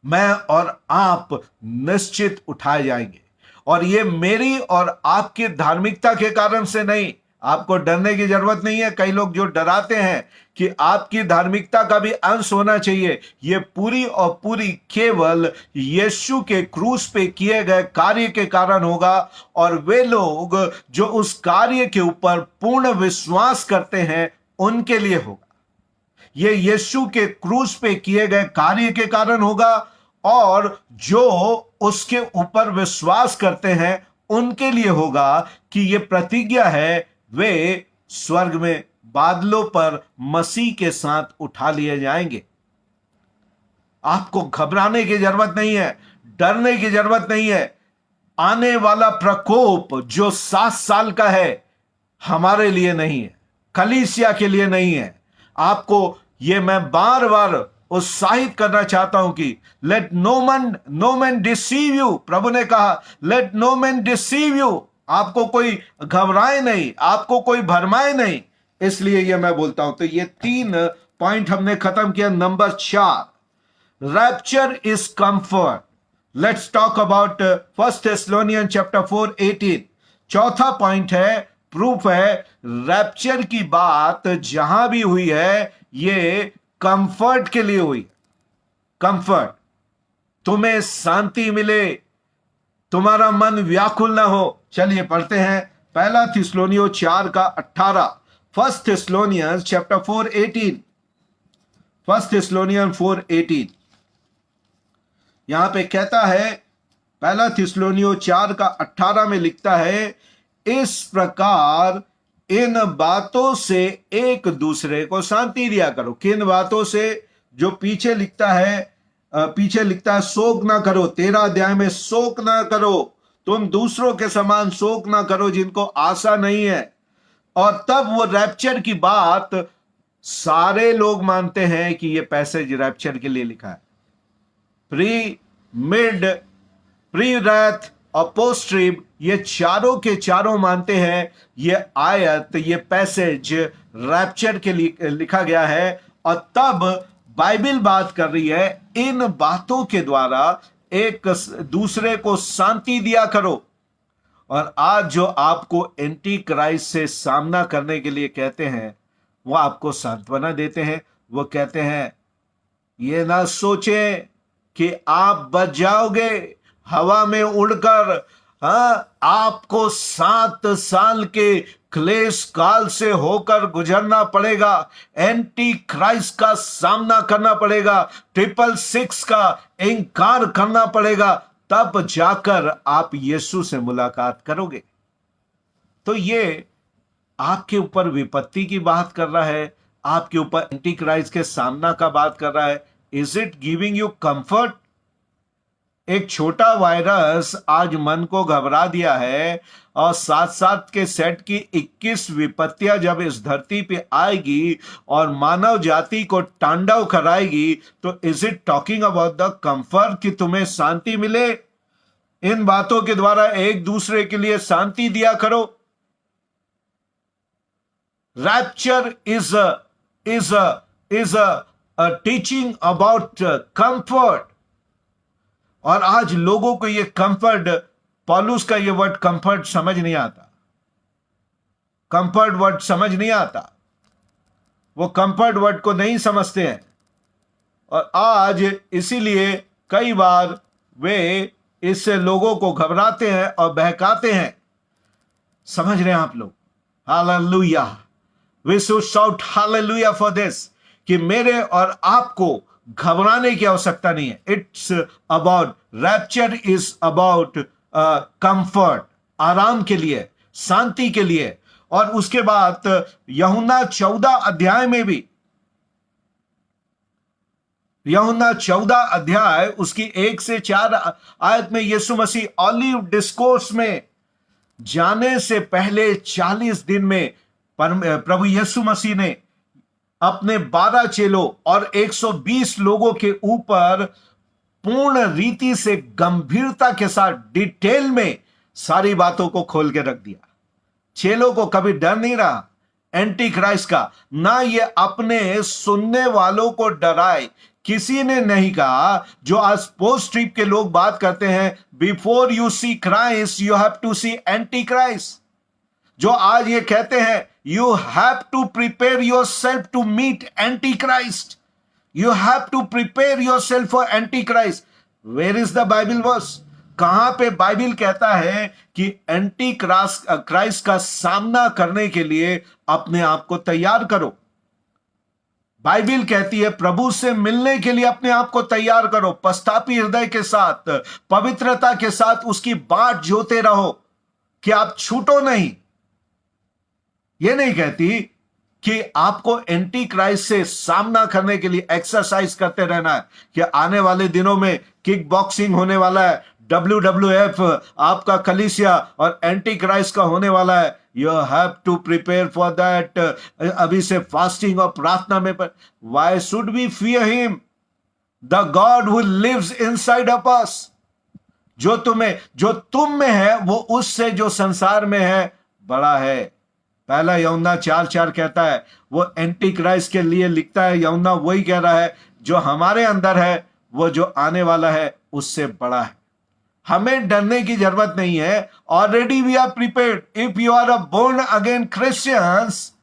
[SPEAKER 1] मैं और आप निश्चित उठाए जाएंगे। और ये मेरी और आपकी धार्मिकता के कारण से नहीं, आपको डरने की जरूरत नहीं है। कई लोग जो डराते हैं कि आपकी धार्मिकता का भी अंश होना चाहिए, ये पूरी और पूरी केवल यीशु के क्रूस पे किए गए कार्य के कारण होगा। और वे लोग जो उस कार्य के ऊपर पूर्ण विश्वास करते हैं, उनके लिए होगा। ये यीशु के क्रूस पे किए गए कार्य के कारण होगा, और जो उसके ऊपर विश्वास करते हैं उनके लिए होगा कि ये प्रतिज्ञा है, वे स्वर्ग में बादलों पर मसीह के साथ उठा लिए जाएंगे। आपको घबराने की जरूरत नहीं है, डरने की जरूरत नहीं है। आने वाला प्रकोप जो 7 साल का है, हमारे लिए नहीं है, कलीसिया के लिए नहीं है, आपको ये मैं बार बार उत्साहित करना चाहता हूं कि let no man deceive you. प्रभु ने कहा let no man deceive you, आपको कोई घबराए नहीं, आपको कोई भरमाए नहीं। इसलिए ये मैं बोलता हूं। तो ये 3 पॉइंट हमने खत्म किया। Number 4, rapture is comfort. Let's talk about 1 Thessalonian chapter 4:18। चौथा पॉइंट है, प्रूफ है, रैप्चर की बात जहां भी हुई है ये कंफर्ट के लिए हुई। कंफर्ट, तुम्हें शांति मिले, तुम्हारा मन व्याकुल ना हो। चलिए पढ़ते हैं 1 थिस्सलुनीय 4:18। 1 थेस्सलोनियन चैप्टर 4:18। 1 थेस्सलोनियन 4:18 यहां पे कहता है, 1 थिस्सलुनीय 4:18 में लिखता है, इस प्रकार इन बातों से एक दूसरे को शांति दिया करो। किन बातों से? जो पीछे लिखता है शोक ना करो। 13 अध्याय में शोक ना करो, तुम दूसरों के समान शोक ना करो जिनको आशा नहीं है। और तब वो रैप्चर की बात सारे लोग मानते हैं कि ये पैसेज रैप्चर के लिए लिखा है। प्री, मिड, प्री रैथ और पोस्ट ट्रिब, ये चारों के चारों मानते हैं ये आयत, ये पैसेज रैप्चर के लिए लिखा गया है। और तब बाइबल बात कर रही है, इन बातों के द्वारा एक दूसरे को शांति दिया करो। और आज जो आपको एंटी क्राइस्ट से सामना करने के लिए कहते हैं, वो आपको सांत्वना देते हैं। वो कहते हैं ये ना सोचें कि आप बच जाओगे हवा में उड़कर। आपको 7 साल के क्लेश काल से होकर गुजरना पड़ेगा, एंटी क्राइस्ट का सामना करना पड़ेगा, 666 का इंकार करना पड़ेगा, तब जाकर आप यीशु से मुलाकात करोगे। तो ये आपके ऊपर विपत्ति की बात कर रहा है, आपके ऊपर एंटी क्राइस्ट के सामना का बात कर रहा है। Is it giving you comfort? एक छोटा वायरस आज मन को घबरा दिया है, और 7-7 के सेट की 21 विपत्तियां जब इस धरती पे आएगी और मानव जाति को तांडव कराएगी, तो is it talking about the comfort कि तुम्हें शांति मिले? इन बातों के द्वारा एक दूसरे के लिए शांति दिया करो। Rapture is a teaching about comfort. और आज लोगों को ये कंफर्ट, पौलुस का ये वर्ड कंफर्ट समझ नहीं आता। कंफर्ट वर्ड समझ नहीं आता, वो कंफर्ट वर्ड को नहीं समझते हैं। और आज इसीलिए कई बार वे इससे लोगों को घबराते हैं और बहकाते हैं। समझ रहे हैं आप लोग? Hallelujah, we should shout hallelujah for this, कि मेरे और आपको घबराने की आवश्यकता नहीं है। It's about, rapture is about comfort, आराम के लिए, शांति के लिए। और उसके बाद यूहन्ना 14 अध्याय में भी, यूहन्ना 14 अध्याय उसकी 1 से 4 आयत में यीशु मसीह ऑलिव डिस्कोर्स में जाने से पहले 40 दिन में प्रभु यीशु मसीह ने अपने 12 चेलों और 120 लोगों के ऊपर पूर्ण रीति से, गंभीरता के साथ, डिटेल में सारी बातों को खोल के रख दिया। चेलों को कभी डर नहीं रहा एंटी क्राइस्ट का, ना ये अपने सुनने वालों को डराए। किसी ने नहीं कहा, जो आज पोस्ट ट्रिप के लोग बात करते हैं, before you see Christ you have to see Antichrist. जो आज ये कहते हैं, you have to prepare yourself to meet Antichrist, you have to prepare yourself for Antichrist. Where is the Bible verse? कहां पे Bible कहता है कि एंटी क्राइस्ट का सामना करने के लिए अपने आप को तैयार करो? बाइबल कहती है प्रभु से मिलने के लिए अपने आप को तैयार करो, पश्चातापी हृदय के साथ, पवित्रता के साथ उसकी बाट जोते रहो कि आप छूटो नहीं। यह नहीं कहती कि आपको एंटी क्राइस्ट से सामना करने के लिए एक्सरसाइज करते रहना है, कि आने वाले दिनों में किक बॉक्सिंग होने वाला है, WWF आपका कलीसिया और एंटी क्राइस्ट का होने वाला है। You have to prepare for that. अभी से फास्टिंग और प्रार्थना में पर why should we fear him? The God who lives inside of us. जो तुम में है वो उससे जो संसार में है बड़ा है। पहला यूहन्ना 4:4 कहता है, वो एंटी क्राइस्ट के लिए लिखता है। यूहन्ना वही कह रहा है, जो हमारे अंदर है वो जो आने वाला है उससे बड़ा है। हमें डरने की जरूरत नहीं है। Already we are prepared. If you are a born again Christians,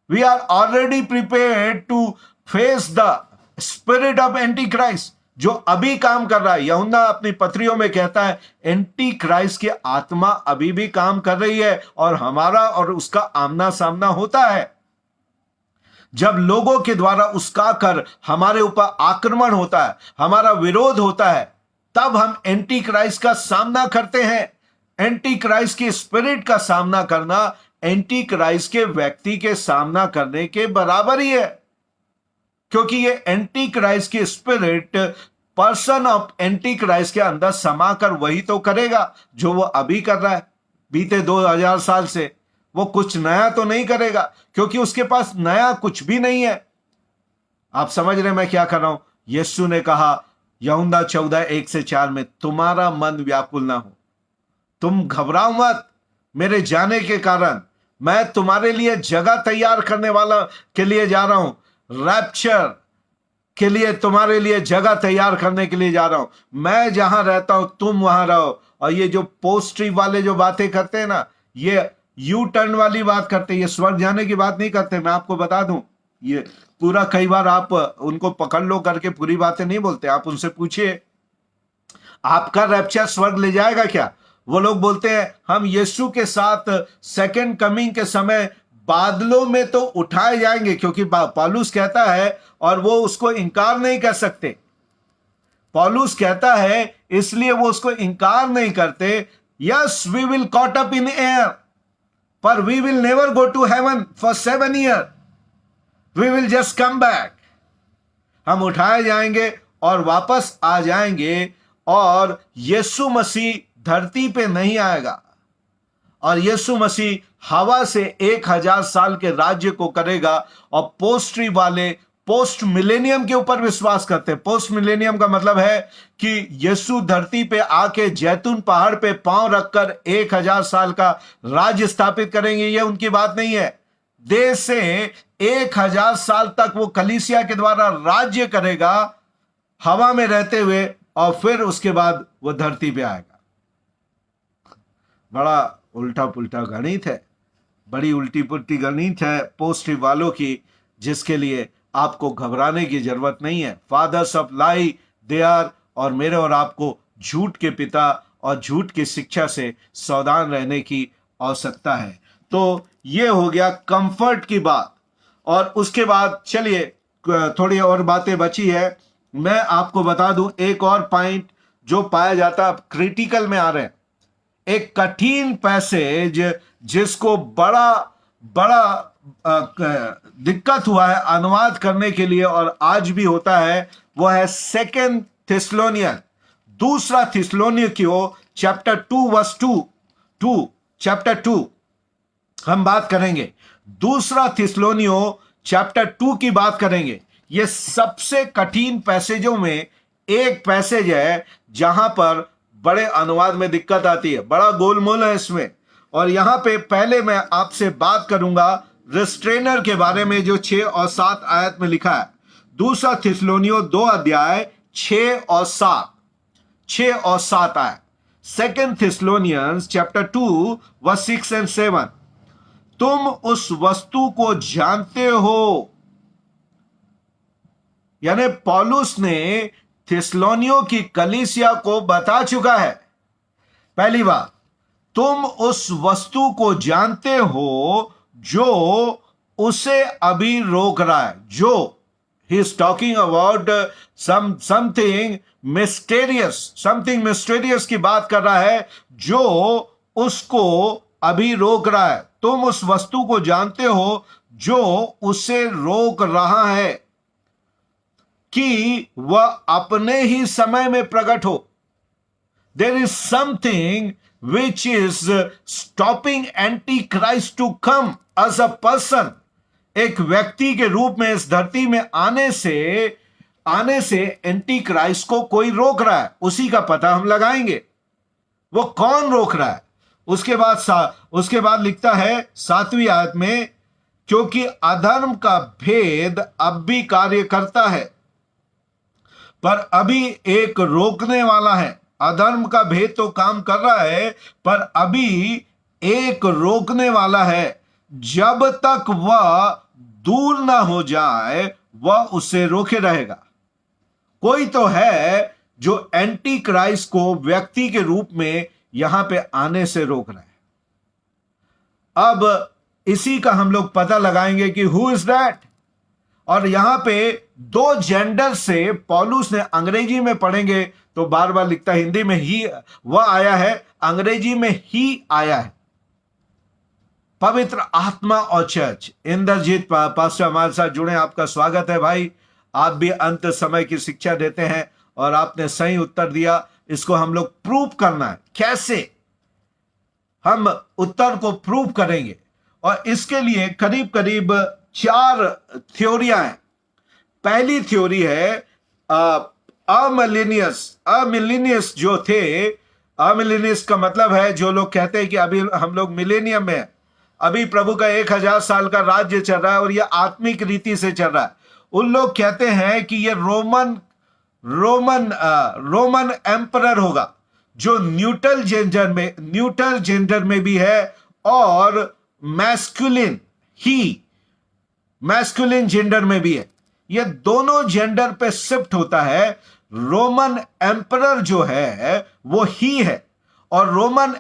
[SPEAKER 1] we are already prepared to face the spirit of Antichrist जो अभी काम कर रहा है। यूहन्ना अपनी पत्रियों में कहता है, एंटी क्राइस्ट की आत्मा अभी भी काम कर रही है और हमारा और उसका आमना सामना होता है। जब लोगों के द्वारा उसका कर हमारे ऊपर आक्रमण होता है, हमारा विरोध होता है, तब हम एंटी क्राइस्ट का सामना करते हैं। एंटी क्राइस्ट की स्पिरिट का सामना करना एंटी क्राइस्ट के व्यक्ति के सामना करने के बराबर ही है, क्योंकि ये एंटी क्राइस्ट की spirit person of anti Christ के अंदर समाकर वही तो करेगा जो वो अभी कर रहा है बीते 2000 साल से। वो कुछ नया तो नहीं करेगा, क्योंकि उसके पास नया कुछ भी नहीं है। आप समझ रहे मैं क्या कर रहा हूं? यीशु ने कहा यूहन्ना 14:1-4 में, तुम्हारा मन व्याकुल ना हो, तुम घबराओ मत मेरे जाने के कारण। मैं तुम्हारे लिए जगह तैयार करने वाला के लिए जा रहा हूं। रैप्चर के लिए तुम्हारे लिए जगह तैयार करने के लिए जा रहा हूं। मैं जहां रहता हूं तुम वहां रहो। और ये जो पोस्ट ट्रिप वाले जो बातें करते हैं ना, ये यू टर्न वाली बात करते हैं, ये स्वर्ग जाने की बात नहीं करते। मैं आपको बता दूं, ये पूरा कई बार आप उनको पकड़ लो करके पूरी बातें नहीं बोलते। आप उनसे पूछिए, आपका रैप्चर स्वर्ग ले जाएगा क्या? वो लोग बोलते हैं हम यीशु के साथ सेकंड कमिंग के समय बादलों में तो उठाए जाएंगे, क्योंकि पौलुस कहता है, और वो उसको इनकार नहीं कर सकते। पौलुस कहता है, इसलिए वो उसको इनकार नहीं करते। Yes, we will caught up in air, पर we will never go to heaven for 7 year. We will just come back. हम उठाए जाएंगे और वापस आ जाएंगे, और यीशु मसीह धरती पे नहीं आएगा, और यीशु मसीह हवा से 1000 साल के राज्य को करेगा। और पोस्ट्री वाले पोस्ट मिलेनियम के ऊपर विश्वास करते हैं। पोस्ट मिलेनियम का मतलब है कि यीशु धरती पे आके जैतून पहाड़ पे पांव रखकर 1000 साल का राज्य स्थापित करेंगे। ये उनकी बात नहीं है। देश से 1000 साल तक वो कलीसिया के द्वारा राज्य करेगा हवा में रहते हुए, और फिर उसके बाद वो धरती पे आएगा। बड़ा उल्टा पुल्टा गणित है, बड़ी उल्टी पुल्टी गणित है पोस्ट वालों की, जिसके लिए आपको घबराने की जरूरत नहीं है। Fathers of lie they are, और मेरे और आपको झूठ के पिता और झूठ की शिक्षा से सावधान रहने की आवश्यकता है। तो ये हो गया कंफर्ट की बात। और उसके बाद चलिए थोड़ी और बातें बची है। मैं आपको बता दूं एक और पॉइंट जो पाया जाता है, क्रिटिकल में आ रहे हैं। एक कठिन पैसेज जिसको बड़ा बड़ा दिक्कत हुआ है अनुवाद करने के लिए, और आज भी होता है, वो है 2 थिस्सलुनीयन, दूसरा थिस्सलुनीकियों चैप्टर 2 वर्स 2 चैप्टर 2 हम बात करेंगे। दूसरा थिस्सलुनीकियों चैप्टर 2 की बात करेंगे। ये सबसे कठिन पैसेजों में एक पैसेज है जहां पर बड़े अनुवाद में दिक्कत आती है, बड़ा गोलमोल है इसमें। और यहां पे पहले मैं आपसे बात करूंगा रिस्ट्रेनर के बारे में, जो 6 और 7 आयत में लिखा है। दूसरा थिस्सलुनीकियों 2 अध्याय 6 और 7 आयत। 2 थिस्सलुनीकियंस चैप्टर 2 वर्स 6 एंड 7। तुम उस वस्तु को जानते हो, यानी पौलुस ने थिस्सलुनीकियों की कलीसिया को बता चुका है। पहली बात, तुम उस वस्तु को जानते हो जो उसे अभी रोक रहा है। जो he is talking about something mysterious की बात कर रहा है, जो उसको अभी रोक रहा है। तुम उस वस्तु को जानते हो जो उसे रोक रहा है कि वह अपने ही समय में प्रकट हो। There is something which is stopping Antichrist to come as a person. एक व्यक्ति के रूप में इस धरती में आने से एंटी क्राइस्ट को कोई रोक रहा है, उसी का पता हम लगाएंगे। वो कौन रोक रहा है? उसके बाद लिखता है 7वीं आयत में, क्योंकि अधर्म का भेद अब भी कार्य करता है, पर अभी एक रोकने वाला है। अधर्म का भेद तो काम कर रहा है, पर अभी एक रोकने वाला है। जब तक वह दूर ना हो जाए, वह उसे रोके रहेगा। कोई तो है जो एंटी क्राइस्ट को व्यक्ति के रूप में यहां पे आने से रोक रहा है। अब इसी का हम लोग पता लगाएंगे कि हु इज दैट। और यहां पे 2 जेंडर से पौलुस ने, अंग्रेजी में पढ़ेंगे तो बार बार लिखता है, हिंदी में ही वह आया है, अंग्रेजी में ही आया है। पवित्र आत्मा और चर्च, इंद्रजीत पास्टर हमारे साथ जुड़े, आपका स्वागत है भाई। आप भी अंत समय की शिक्षा देते हैं और आपने सही उत्तर दिया। इसको हम लोग प्रूव करना है। कैसे हम उत्तर को प्रूव करेंगे? और इसके लिए करीब करीब 4 थ्योरियां हैं। पहली थ्योरी है अमिलेनियस जो थे। अमिलेनियस का मतलब है जो लोग कहते हैं कि अभी हम लोग मिलेनियम में है, अभी प्रभु का 1000 साल का राज्य चल रहा है और यह आत्मिक रीति से चल रहा है। उन लोग कहते हैं कि ये रोमन एम्परर होगा, जो न्यूट्रल जेंडर में भी है और मैस्कुलिन जेंडर में भी है। ये दोनों जेंडर पे शिफ्ट होता है। रोमन एम्परर जो है वो ही है, और रोमन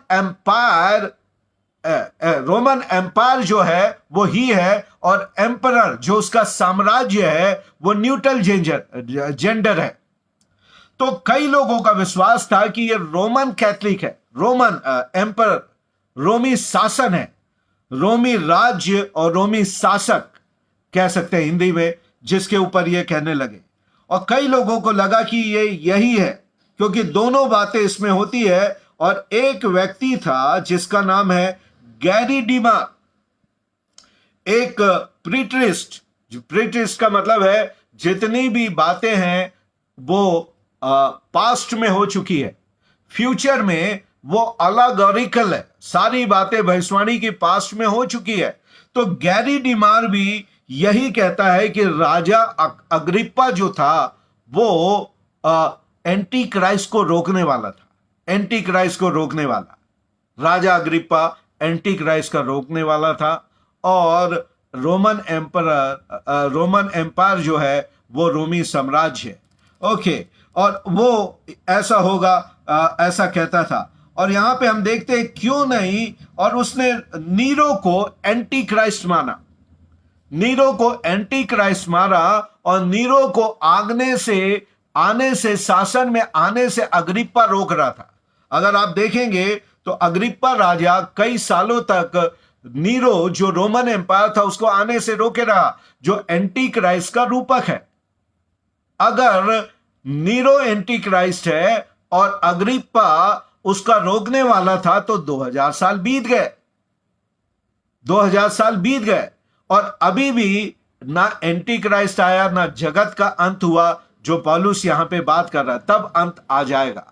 [SPEAKER 1] एम्पायर जो है वो ही है, और एम्परर जो उसका साम्राज्य है वो न्यूट्रल जेंडर है। तो कई लोगों का विश्वास था कि ये रोमन कैथलिक है, रोमन एम्परर, रोमी शासन है, रोमी राज्य और रोमी शासक कह सकते हैं हिंदी में, जिसके ऊपर ये कहने लगे। और कई लोगों को लगा कि ये यही है, क्योंकि दोनों बातें इसमें होती है। और एक व्यक्ति था जिसका नाम है गैरी डीमार, एक प्रीट्रिस्ट का मतलब है जितनी भी बातें हैं वो पास्ट में हो चुकी है, फ्यूचर में वो अलगोरिकल है। सारी बातें भविष्यवाणी की पास्ट में हो चुकी है। तो गैरी डीमार भी यही कहता है कि राजा अग्रिप्पा जो था वो एंटी क्राइस्ट को रोकने वाला था। एंटी क्राइस्ट को रोकने वाला राजा अग्रिप्पा एंटी क्राइस्ट का रोकने वाला था। और रोमन एम्पायर जो है वो रोमी साम्राज्य है। ओके, और वो ऐसा होगा, ऐसा कहता था। और यहां पे हम देखते हैं क्यों नहीं, और उसने नीरो को एंटी क्राइस्ट माना, नीरो को एंटी क्राइस्ट मारा, और नीरो को आने से शासन में आने से अग्रिप्पा रोक रहा था। अगर आप देखेंगे तो अग्रिप्पा राजा कई सालों तक नीरो जो रोमन एम्पायर था उसको आने से रोके रहा, जो एंटी क्राइस्ट का रूपक है। अगर नीरो एंटी क्राइस्ट है और अग्रिप्पा उसका रोकने वाला था, तो 2000 साल बीत गए। 2000 साल बीत गए और अभी भी ना एंटी क्राइस्ट आया, ना जगत का अंत हुआ, जो पौलुस यहां पे बात कर रहा है। तब अंत आ जाएगा।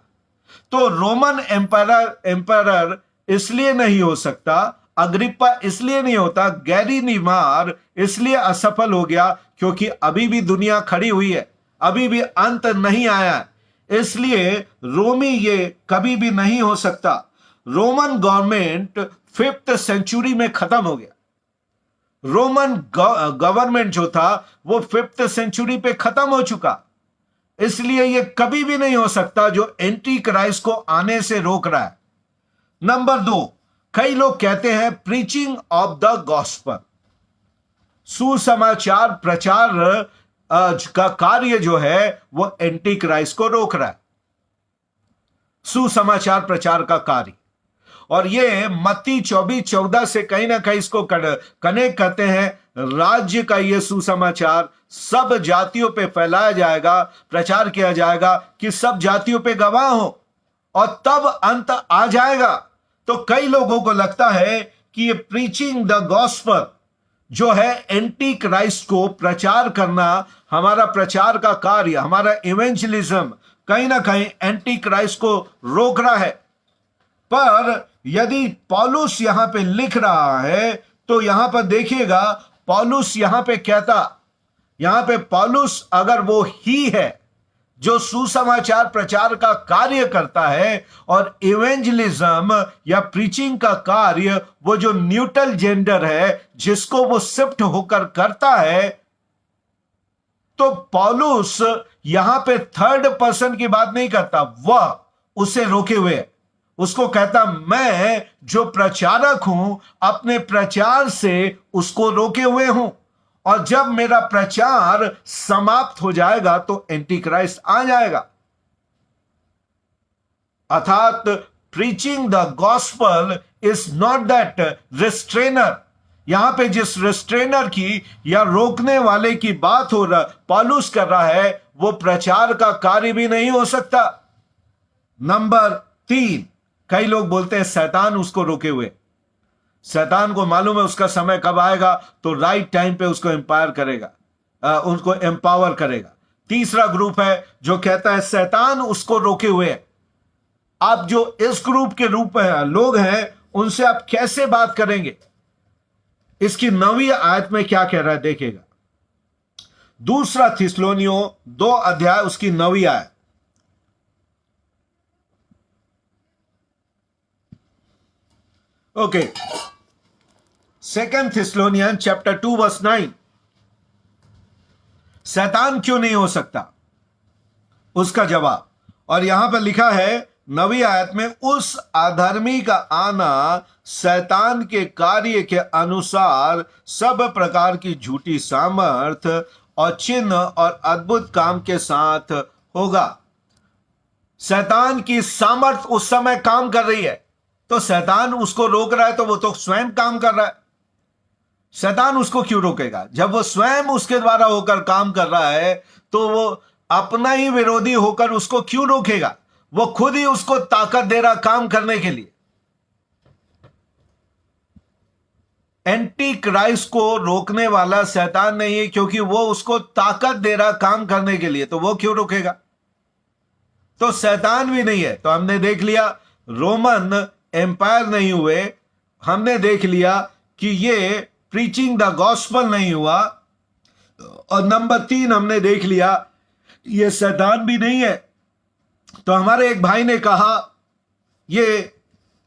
[SPEAKER 1] तो रोमन एम्परर इसलिए नहीं हो सकता, अग्रिप्पा इसलिए नहीं होता, गैरी डीमार इसलिए असफल हो गया क्योंकि अभी भी दुनिया खड़ी हुई है, अभी भी अंत नहीं आया है। इसलिए रोमी ये कभी भी नहीं हो सकता। रोमन गवर्नमेंट 5th सेंचुरी में खत्म हो गया। रोमन गवर्नमेंट जो था वो 5th सेंचुरी पे खत्म हो चुका। इसलिए ये कभी भी नहीं हो सकता जो एंटी क्राइस्ट को आने से रोक रहा है। नंबर 2, कई लोग कहते हैं प्रीचिंग ऑफ द गॉस्पेल, सुसमाचार प्रचार का कार्य जो है वो एंटी क्राइस्ट को रोक रहा है, सुसमाचार प्रचार का कार्य। और ये मत्ती 24:14 से कहीं ना कहीं इसको कनेक्ट करते हैं। राज्य का ये सुसमाचार सब जातियों पे फैलाया जाएगा, प्रचार किया जाएगा कि सब जातियों पे गवाह हो। और तब अंत आ जाएगा। तो कई लोगों को लगता है कि ये प्रीचिंग द गॉस्पेल जो है, एंटी क्राइस्ट को प्रचार करना, हमारा प्रचार का कार्य, हमारा इवेंजलिज्म कहीं ना कहीं एंटी क्राइस्ट को रोक रहा है। पर यदि पौलुस यहां पे लिख रहा है तो यहां पर देखिएगा, पौलुस यहां पे कहता, यहां पे पौलुस अगर वो ही है जो सुसमाचार प्रचार का कार्य करता है और इवेंजलिज्म या प्रीचिंग का कार्य वो जो न्यूट्रल जेंडर है जिसको वो शिफ्ट होकर करता है, तो पौलुस यहां पे थर्ड पर्सन की बात नहीं करता, वह उसे रोके हुए है। उसको कहता मैं जो प्रचारक हूं अपने प्रचार से उसको रोके हुए हूं, और जब मेरा प्रचार समाप्त हो जाएगा तो एंटी क्राइस्ट आ जाएगा। अर्थात preaching the gospel is not that restrainer. यहां पे जिस रिस्ट्रेनर की या रोकने वाले की बात हो रहा पौलुस कर रहा है, वो प्रचार का कार्य भी नहीं हो सकता। नंबर 3, कई लोग बोलते हैं शैतान उसको रोके हुए। शैतान को मालूम है उसका समय कब आएगा, तो राइट टाइम पे उसको एम्पायर करेगा, उनको एम्पावर करेगा। तीसरा ग्रुप है जो कहता है शैतान उसको रोके हुए है। आप जो इस ग्रुप के रूप में लोग हैं उनसे आप कैसे बात करेंगे? इसकी 9वीं आयत में क्या कह रहा है देखिएगा। दूसरा थिस्सलुनीयों 2 अध्याय उसकी 9वीं आयत। Okay, 2 Thessalonian chapter 2 verse 9। शैतान क्यों नहीं हो सकता, उसका जवाब, और यहां पर लिखा है 9वीं आयत में, उस अधर्मी का आना शैतान के कार्य के अनुसार सब प्रकार की झूठी सामर्थ और चिन्ह और अद्भुत काम के साथ होगा। शैतान की सामर्थ उस समय काम कर रही है, तो शैतान उसको रोक रहा है तो वो तो स्वयं काम कर रहा है। शैतान उसको क्यों रोकेगा? जब वो स्वयं उसके द्वारा होकर काम कर रहा है तो वो अपना ही विरोधी होकर उसको क्यों रोकेगा? वो खुद ही उसको ताकत दे रहा काम करने के लिए। एंटी क्राइस्ट को रोकने वाला शैतान नहीं है, क्योंकि वो उसको ताकत दे रहा काम करने के लिए, तो वो क्यों रोकेगा? तो शैतान भी नहीं है। तो हमने देख लिया रोमन एम्पायर नहीं हुए, हमने देख लिया कि ये प्रीचिंग द गॉस्पेल नहीं हुआ, और नंबर 3 हमने देख लिया ये शैतान भी नहीं है। तो हमारे एक भाई ने कहा ये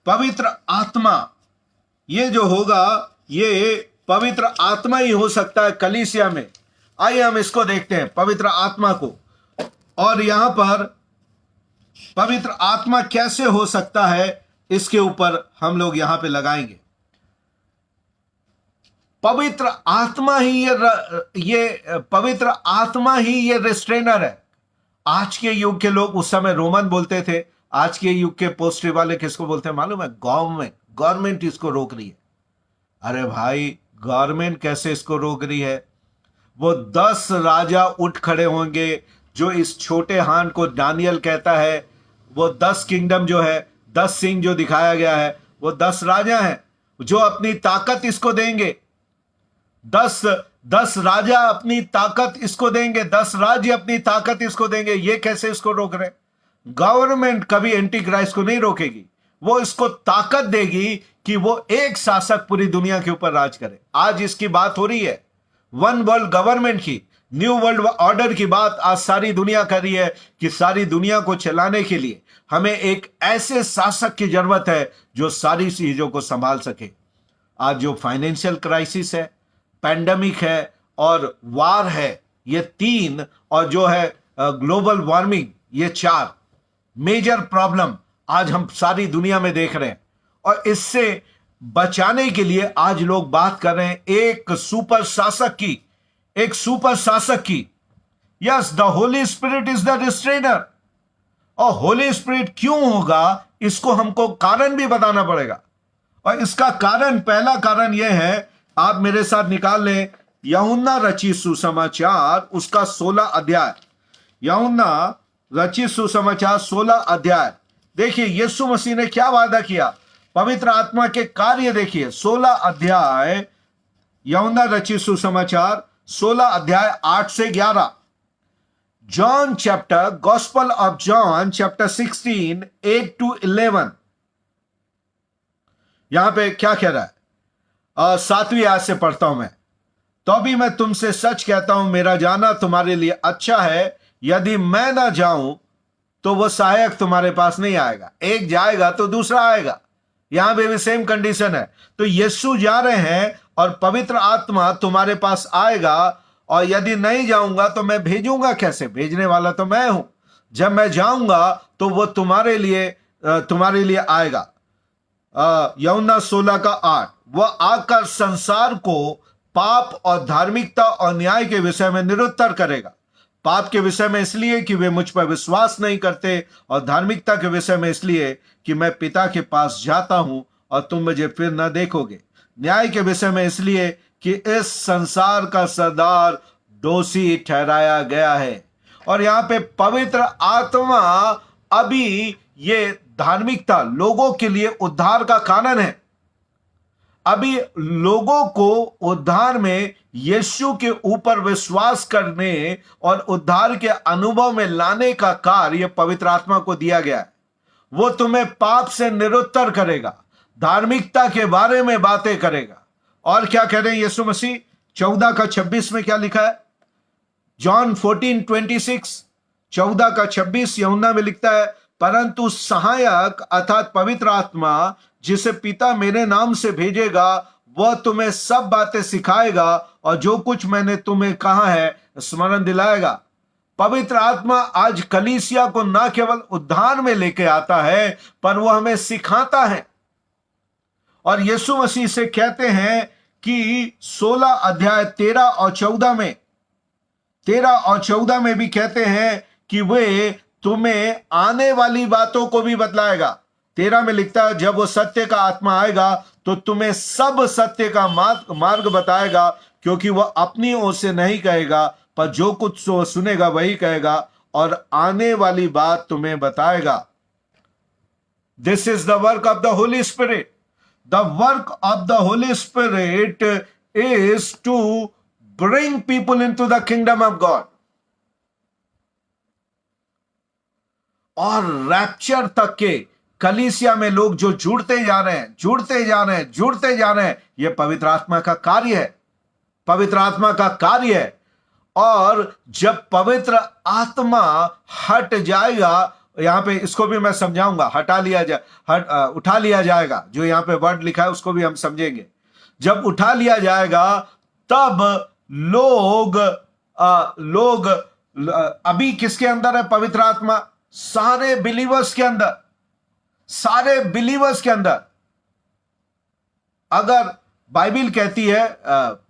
[SPEAKER 1] पवित्र आत्मा, ये जो होगा ये पवित्र आत्मा ही हो सकता है कलीसिया में। आइए हम इसको देखते हैं, पवित्र आत्मा को, और यहां पर पवित्र आत्मा कैसे हो सकता है इसके ऊपर हम लोग यहां पे लगाएंगे। पवित्र आत्मा ही ये पवित्र आत्मा ही ये रिस्ट्रेनर है। आज के युग के लोग, उस समय रोमन बोलते थे, आज के युग के पोस्ट्री वाले किसको बोलते हैं मालूम है? गवर्नमेंट इसको रोक रही है। अरे भाई, गवर्नमेंट कैसे इसको रोक रही है? वो 10 राजा उठ खड़े होंगे, जो इस छोटे हान को दानियल कहता है, वो 10 किंगडम जो है, 10 सिंह जो दिखाया गया है, वो 10 राजा हैं जो अपनी ताकत इसको देंगे। 10 राजा अपनी ताकत इसको देंगे, 10 राज्य अपनी ताकत इसको देंगे। ये कैसे इसको रोक रहे? गवर्नमेंट कभी एंटी क्राइस्ट को नहीं रोकेगी, वो इसको ताकत देगी कि वो एक शासक पूरी दुनिया के ऊपर राज करे। आज इसकी बात हो रही है, वन वर्ल्ड गवर्नमेंट की, न्यू वर्ल्ड ऑर्डर की बात आज सारी दुनिया कर रही है कि सारी दुनिया को चलाने के लिए हमें एक ऐसे शासक की जरूरत है जो सारी चीजों को संभाल सके। आज जो फाइनेंशियल क्राइसिस है, पैंडेमिक है और वार है, ये 3, और जो है ग्लोबल वार्मिंग, ये 4 मेजर प्रॉब्लम आज हम सारी दुनिया में देख रहे हैं। और इससे बचाने के लिए आज लोग बात कर रहे हैं एक सुपर शासक की, एक सुपर शासक की। Yes, the Holy Spirit is the restrainer. और होली स्पिरिट क्यों होगा, इसको हमको कारण भी बताना पड़ेगा। और इसका कारण, पहला कारण यह है, आप मेरे साथ निकाल लें यूहन्ना रचित सुसमाचार, उसका 16 अध्याय। यूहन्ना रचित सुसमाचार 16 अध्याय, देखिए यीशु मसीह ने क्या वादा किया, पवित्र आत्मा के कार्य देखिए। 16 अध्याय यूहन्ना रचित सुसमाचार 16 अध्याय 8 से 11। John chapter, gospel of John chapter 16 8 to 11। यहां पे क्या कह रहा है, 7वीं आयत से पढ़ता हूं मैं। तो भी मैं तुमसे सच कहता हूं, मेरा जाना तुम्हारे लिए अच्छा है। यदि मैं ना जाऊं तो वो सहायक तुम्हारे पास नहीं आएगा, एक जाएगा तो दूसरा आएगा। यहां पे भी सेम कंडीशन है। तो यीशु जा रहे हैं और पवित्र आत्मा तुम्हारे पास आएगा, और यदि नहीं जाऊंगा तो मैं भेजूंगा कैसे? भेजने वाला तो मैं हूं। जब मैं जाऊंगा तो वो तुम्हारे लिए आएगा। यूहन्ना 16 का 8। वह आकर संसार को पाप और धार्मिकता और न्याय के विषय में निरुत्तर करेगा। पाप के विषय में इसलिए कि वे मुझ पर विश्वास नहीं करते, और धार्मिकता के विषय में इसलिए कि मैं पिता के पास जाता हूं और तुम मुझे फिर न देखोगे। न्याय के विषय में इसलिए कि इस संसार का सरदार दोषी ठहराया गया है। और यहां पे पवित्र आत्मा अभी ये धार्मिकता लोगों के लिए उद्धार का कारण है। अभी लोगों को उद्धार में यीशु के ऊपर विश्वास करने और उद्धार के अनुभव में लाने का कार्य पवित्र आत्मा को दिया गया है। वो तुम्हें पाप से निरुत्तर करेगा, धार्मिकता के बारे में बातें करेगा। और क्या कह रहे हैं यीशु मसीह? 14 का 26 में क्या लिखा है? जॉन 14:26, 14 का 26 यूहन्ना में लिखता है, परंतु सहायक अर्थात पवित्र आत्मा जिसे पिता मेरे नाम से भेजेगा, वह तुम्हें सब बातें सिखाएगा और जो कुछ मैंने तुम्हें कहा है स्मरण दिलाएगा। पवित्र आत्मा आज कलीसिया को न केवल उद्धार में लेके आता है, पर वह हमें सिखाता है। और यीशु मसीह से कहते हैं कि 16 अध्याय 13 और 14 में, 13 और 14 में भी कहते हैं कि वे तुम्हें आने वाली बातों को भी बतलाएगा। 13 में लिखता है, जब वो सत्य का आत्मा आएगा तो तुम्हें सब सत्य का मार्ग बताएगा, क्योंकि वह अपनी ओर से नहीं कहेगा, पर जो कुछ सुनेगा वही कहेगा और आने वाली बात तुम्हें बताएगा। This is the work of the Holy Spirit. The work of the Holy Spirit is to bring people into the kingdom of God. और रैप्चर तक के कलीसिया में लोग जो जुड़ते जा रहे हैं, यह पवित्र आत्मा का कार्य है। पवित्र आत्मा का कार्य है। और जब पवित्र आत्मा हट जाएगा, यहां पे इसको भी मैं समझाऊंगा, उठा लिया जाएगा, जो यहां पे वर्ड लिखा है उसको भी हम समझेंगे। जब उठा लिया जाएगा तब लोग अभी किसके अंदर है पवित्र आत्मा? सारे बिलीवर्स के अंदर। अगर बाइबल कहती है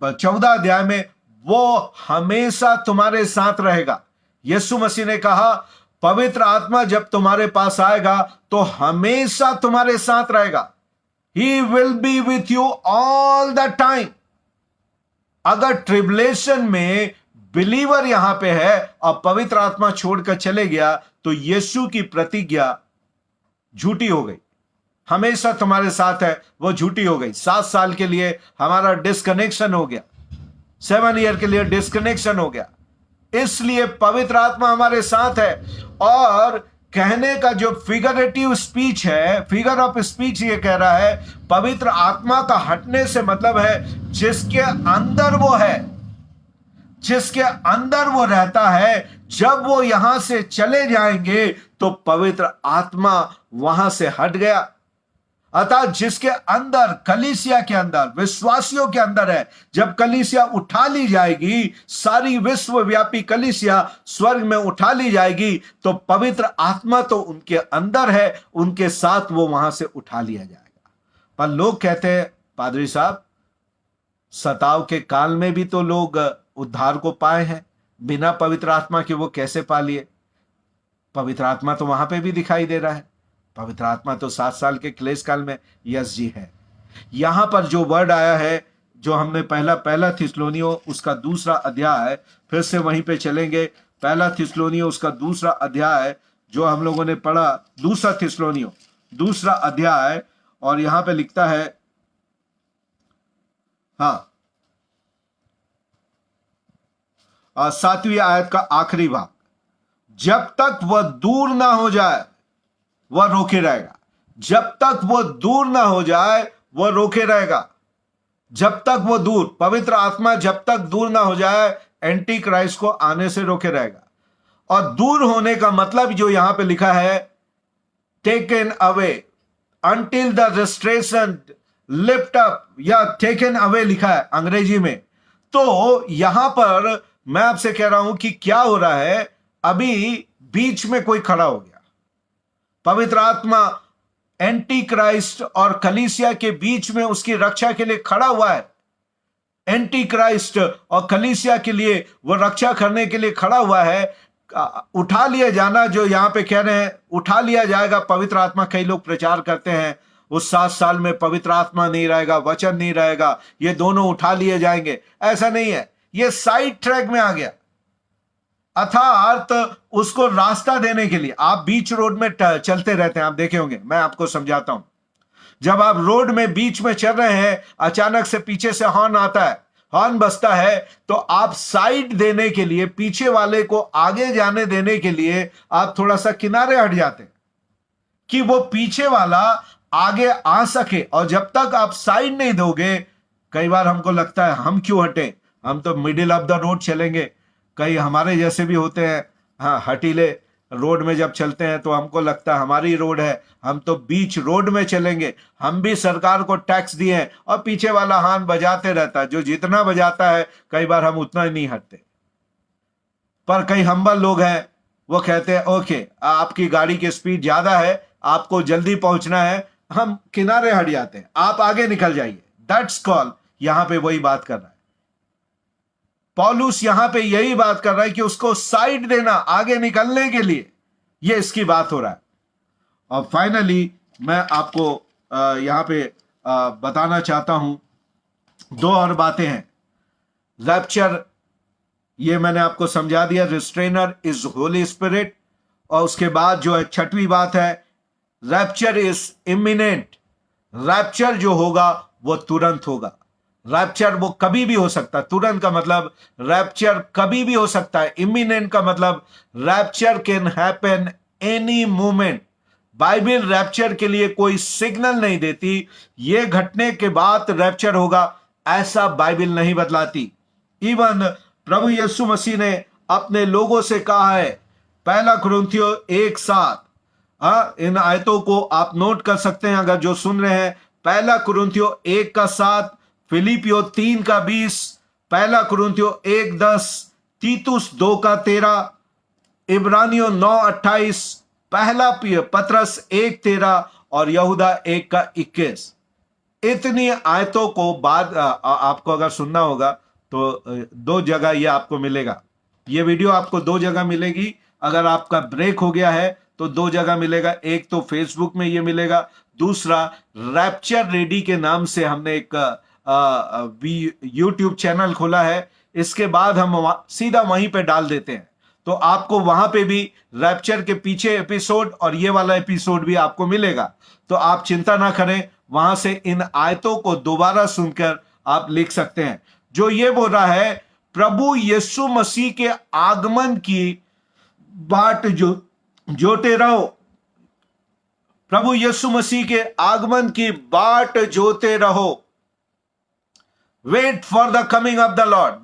[SPEAKER 1] 14 अध्याय में, वो हमेशा तुम्हारे साथ रहेगा। यीशु मसीह ने कहा पवित्र आत्मा जब तुम्हारे पास आएगा तो हमेशा तुम्हारे साथ रहेगा। He will be with you all the time. अगर ट्रिबुलेशन में बिलीवर यहां पे है और पवित्र आत्मा छोड़कर चले गया तो यीशु की प्रतिज्ञा झूठी हो गई। हमेशा तुम्हारे साथ है, वो झूठी हो गई। 7 साल के लिए हमारा डिस्कनेक्शन हो गया, 7 ईयर के लिए डिस्कनेक्शन हो गया। इसलिए पवित्र आत्मा हमारे साथ है। और कहने का जो फिगरेटिव स्पीच है, फिगर ऑफ स्पीच ये कह रहा है, पवित्र आत्मा का हटने से मतलब है जिसके अंदर वो है, जिसके अंदर वो रहता है, जब वो यहां से चले जाएंगे तो पवित्र आत्मा वहां से हट गया। अतः जिसके अंदर, कलीसिया के अंदर, विश्वासियों के अंदर है, जब कलीसिया उठा ली जाएगी, सारी विश्वव्यापी कलीसिया स्वर्ग में उठा ली जाएगी, तो पवित्र आत्मा तो उनके अंदर है, उनके साथ वो वहां से उठा लिया जाएगा। पर लोग कहते हैं पादरी साहब, सताव के काल में भी तो लोग उद्धार को पाए हैं, बिना पवित्र आत्मा के वो कैसे पा लिए? पवित्र आत्मा तो वहां पे भी दिखाई दे रहा है। पवित्र आत्मा तो 7 साल के क्लेश काल में यस जी है। यहां पर जो वर्ड आया है, जो हमने पहला थिस्सलुनीयों उसका 2 अध्याय, फिर से वहीं पे चलेंगे। पहला थिस्सलुनीयों उसका 2 अध्याय जो हम लोगों ने पढ़ा, दूसरा थिस्सलुनीयों दूसरा अध्याय, और यहां पे लिखता है, हाँ, 7वीं आयत का आखिरी भाग, जब तक वह दूर ना हो जाए वह रोके रहेगा। जब तक वह दूर ना हो जाए वह रोके रहेगा। जब तक वो दूर, पवित्र आत्मा जब तक दूर ना हो जाए एंटी क्राइस्ट को आने से रोके रहेगा। और दूर होने का मतलब जो यहां पे लिखा है, taken away, until the restoration lift up, या टेकन अवे लिखा है अंग्रेजी में। तो यहां पर मैं आपसे कह रहा हूं कि क्या हो रहा है, अभी बीच में कोई खड़ा हो गया। पवित्र आत्मा एंटी क्राइस्ट और कलीसिया के बीच में उसकी रक्षा के लिए खड़ा हुआ है। एंटी क्राइस्ट और कलीसिया के लिए वो रक्षा करने के लिए खड़ा हुआ है। उठा लिया जाना, जो यहां पे कह रहे हैं उठा लिया जाएगा पवित्र आत्मा, कई लोग प्रचार करते हैं उस 7 साल में पवित्र आत्मा नहीं रहेगा, वचन नहीं रहेगा, ये दोनों उठा लिए जाएंगे। ऐसा नहीं है, ये साइड ट्रैक में आ गया। अर्थात उसको रास्ता देने के लिए, आप बीच रोड में चलते रहते हैं, आप देखे होंगे, मैं आपको समझाता हूं। जब आप रोड में बीच में चल रहे हैं, अचानक से पीछे से हॉर्न आता है, हॉर्न बजता है, तो आप साइड देने के लिए, पीछे वाले को आगे जाने देने के लिए आप थोड़ा सा किनारे हट जाते हैं कि वो पीछे वाला आगे आ सके। और जब तक आप साइड नहीं दोगे, कई बार हमको लगता है हम क्यों हटे, हम तो मिडिल ऑफ द रोड चलेंगे। कई हमारे जैसे भी होते हैं, हाँ, हटीले रोड में जब चलते हैं तो हमको लगता है हमारी रोड है, हम तो बीच रोड में चलेंगे, हम भी सरकार को टैक्स दिए हैं, और पीछे वाला हॉर्न बजाते रहता है। जो जितना बजाता है कई बार हम उतना ही नहीं हटते। पर कई हम्बल लोग हैं, वो कहते हैं ओके, आपकी गाड़ी की स्पीड ज्यादा है, आपको जल्दी पहुंचना है, हम किनारे हट जाते हैं, आप आगे निकल जाइए। दैट्स कॉल, यहां पे वही बात कर रहा है पौलुस, यहां पे यही बात कर रहा है कि उसको साइड देना आगे निकलने के लिए, ये इसकी बात हो रहा है। और फाइनली मैं आपको यहां पे बताना चाहता हूं, 2 और बातें हैं। रैप्चर, ये मैंने आपको समझा दिया, रिस्ट्रेनर इज होली स्पिरिट। और उसके बाद जो है 6वीं बात है, रैप्चर इज इमिनेंट। रैप्चर जो होगा वो तुरंत होगा। रैप्चर वो कभी भी हो सकता है। तुरंत का मतलब रैप्चर कभी भी हो सकता है। इमिनेंट का मतलब rapture can happen any moment. Bible rapture के लिए कोई सिग्नल नहीं देती, ये घटने के बाद रैप्चर होगा, ऐसा बाइबल नहीं बतलाती। इवन प्रभु यीशु मसीह ने अपने लोगों से कहा है, 1 कुरिन्थियों 1:7, इन आयतों को आप नोट कर सकते हैं अगर जो सुन रहे हैं। 1 कुरिन्थियों 1:7, फिलिपियो 3:20, 1 कुरिन्थियो 1:10, तीतुस 2:13, इब्रानियों 9:28, पहला पतरस 1:13 और यहूदा 1:21। इतनी आयतों को बाद आपको अगर सुनना होगा तो 2 जगह ये आपको मिलेगा। ये वीडियो आपको 2 जगह मिलेगी। अगर आपका ब्रेक हो गया है तो 2 जगह मिलेगा। एक तो फेसबुक में ये मिलेगा, दूसरा रैप्चर रेडी के नाम से हमने एक यूट्यूब चैनल खोला है। इसके बाद हम सीधा वहीं पे डाल देते हैं, तो आपको वहां पे भी रैप्चर के पीछे एपिसोड और ये वाला एपिसोड भी आपको मिलेगा। तो आप चिंता ना करें, वहां से इन आयतों को दोबारा सुनकर आप लिख सकते हैं। जो ये बोल रहा है, प्रभु यीशु मसीह के आगमन की बाट जोते रहो। प्रभु यीशु मसीह के आगमन की बाट जोते रहो। Wait for the coming of the Lord.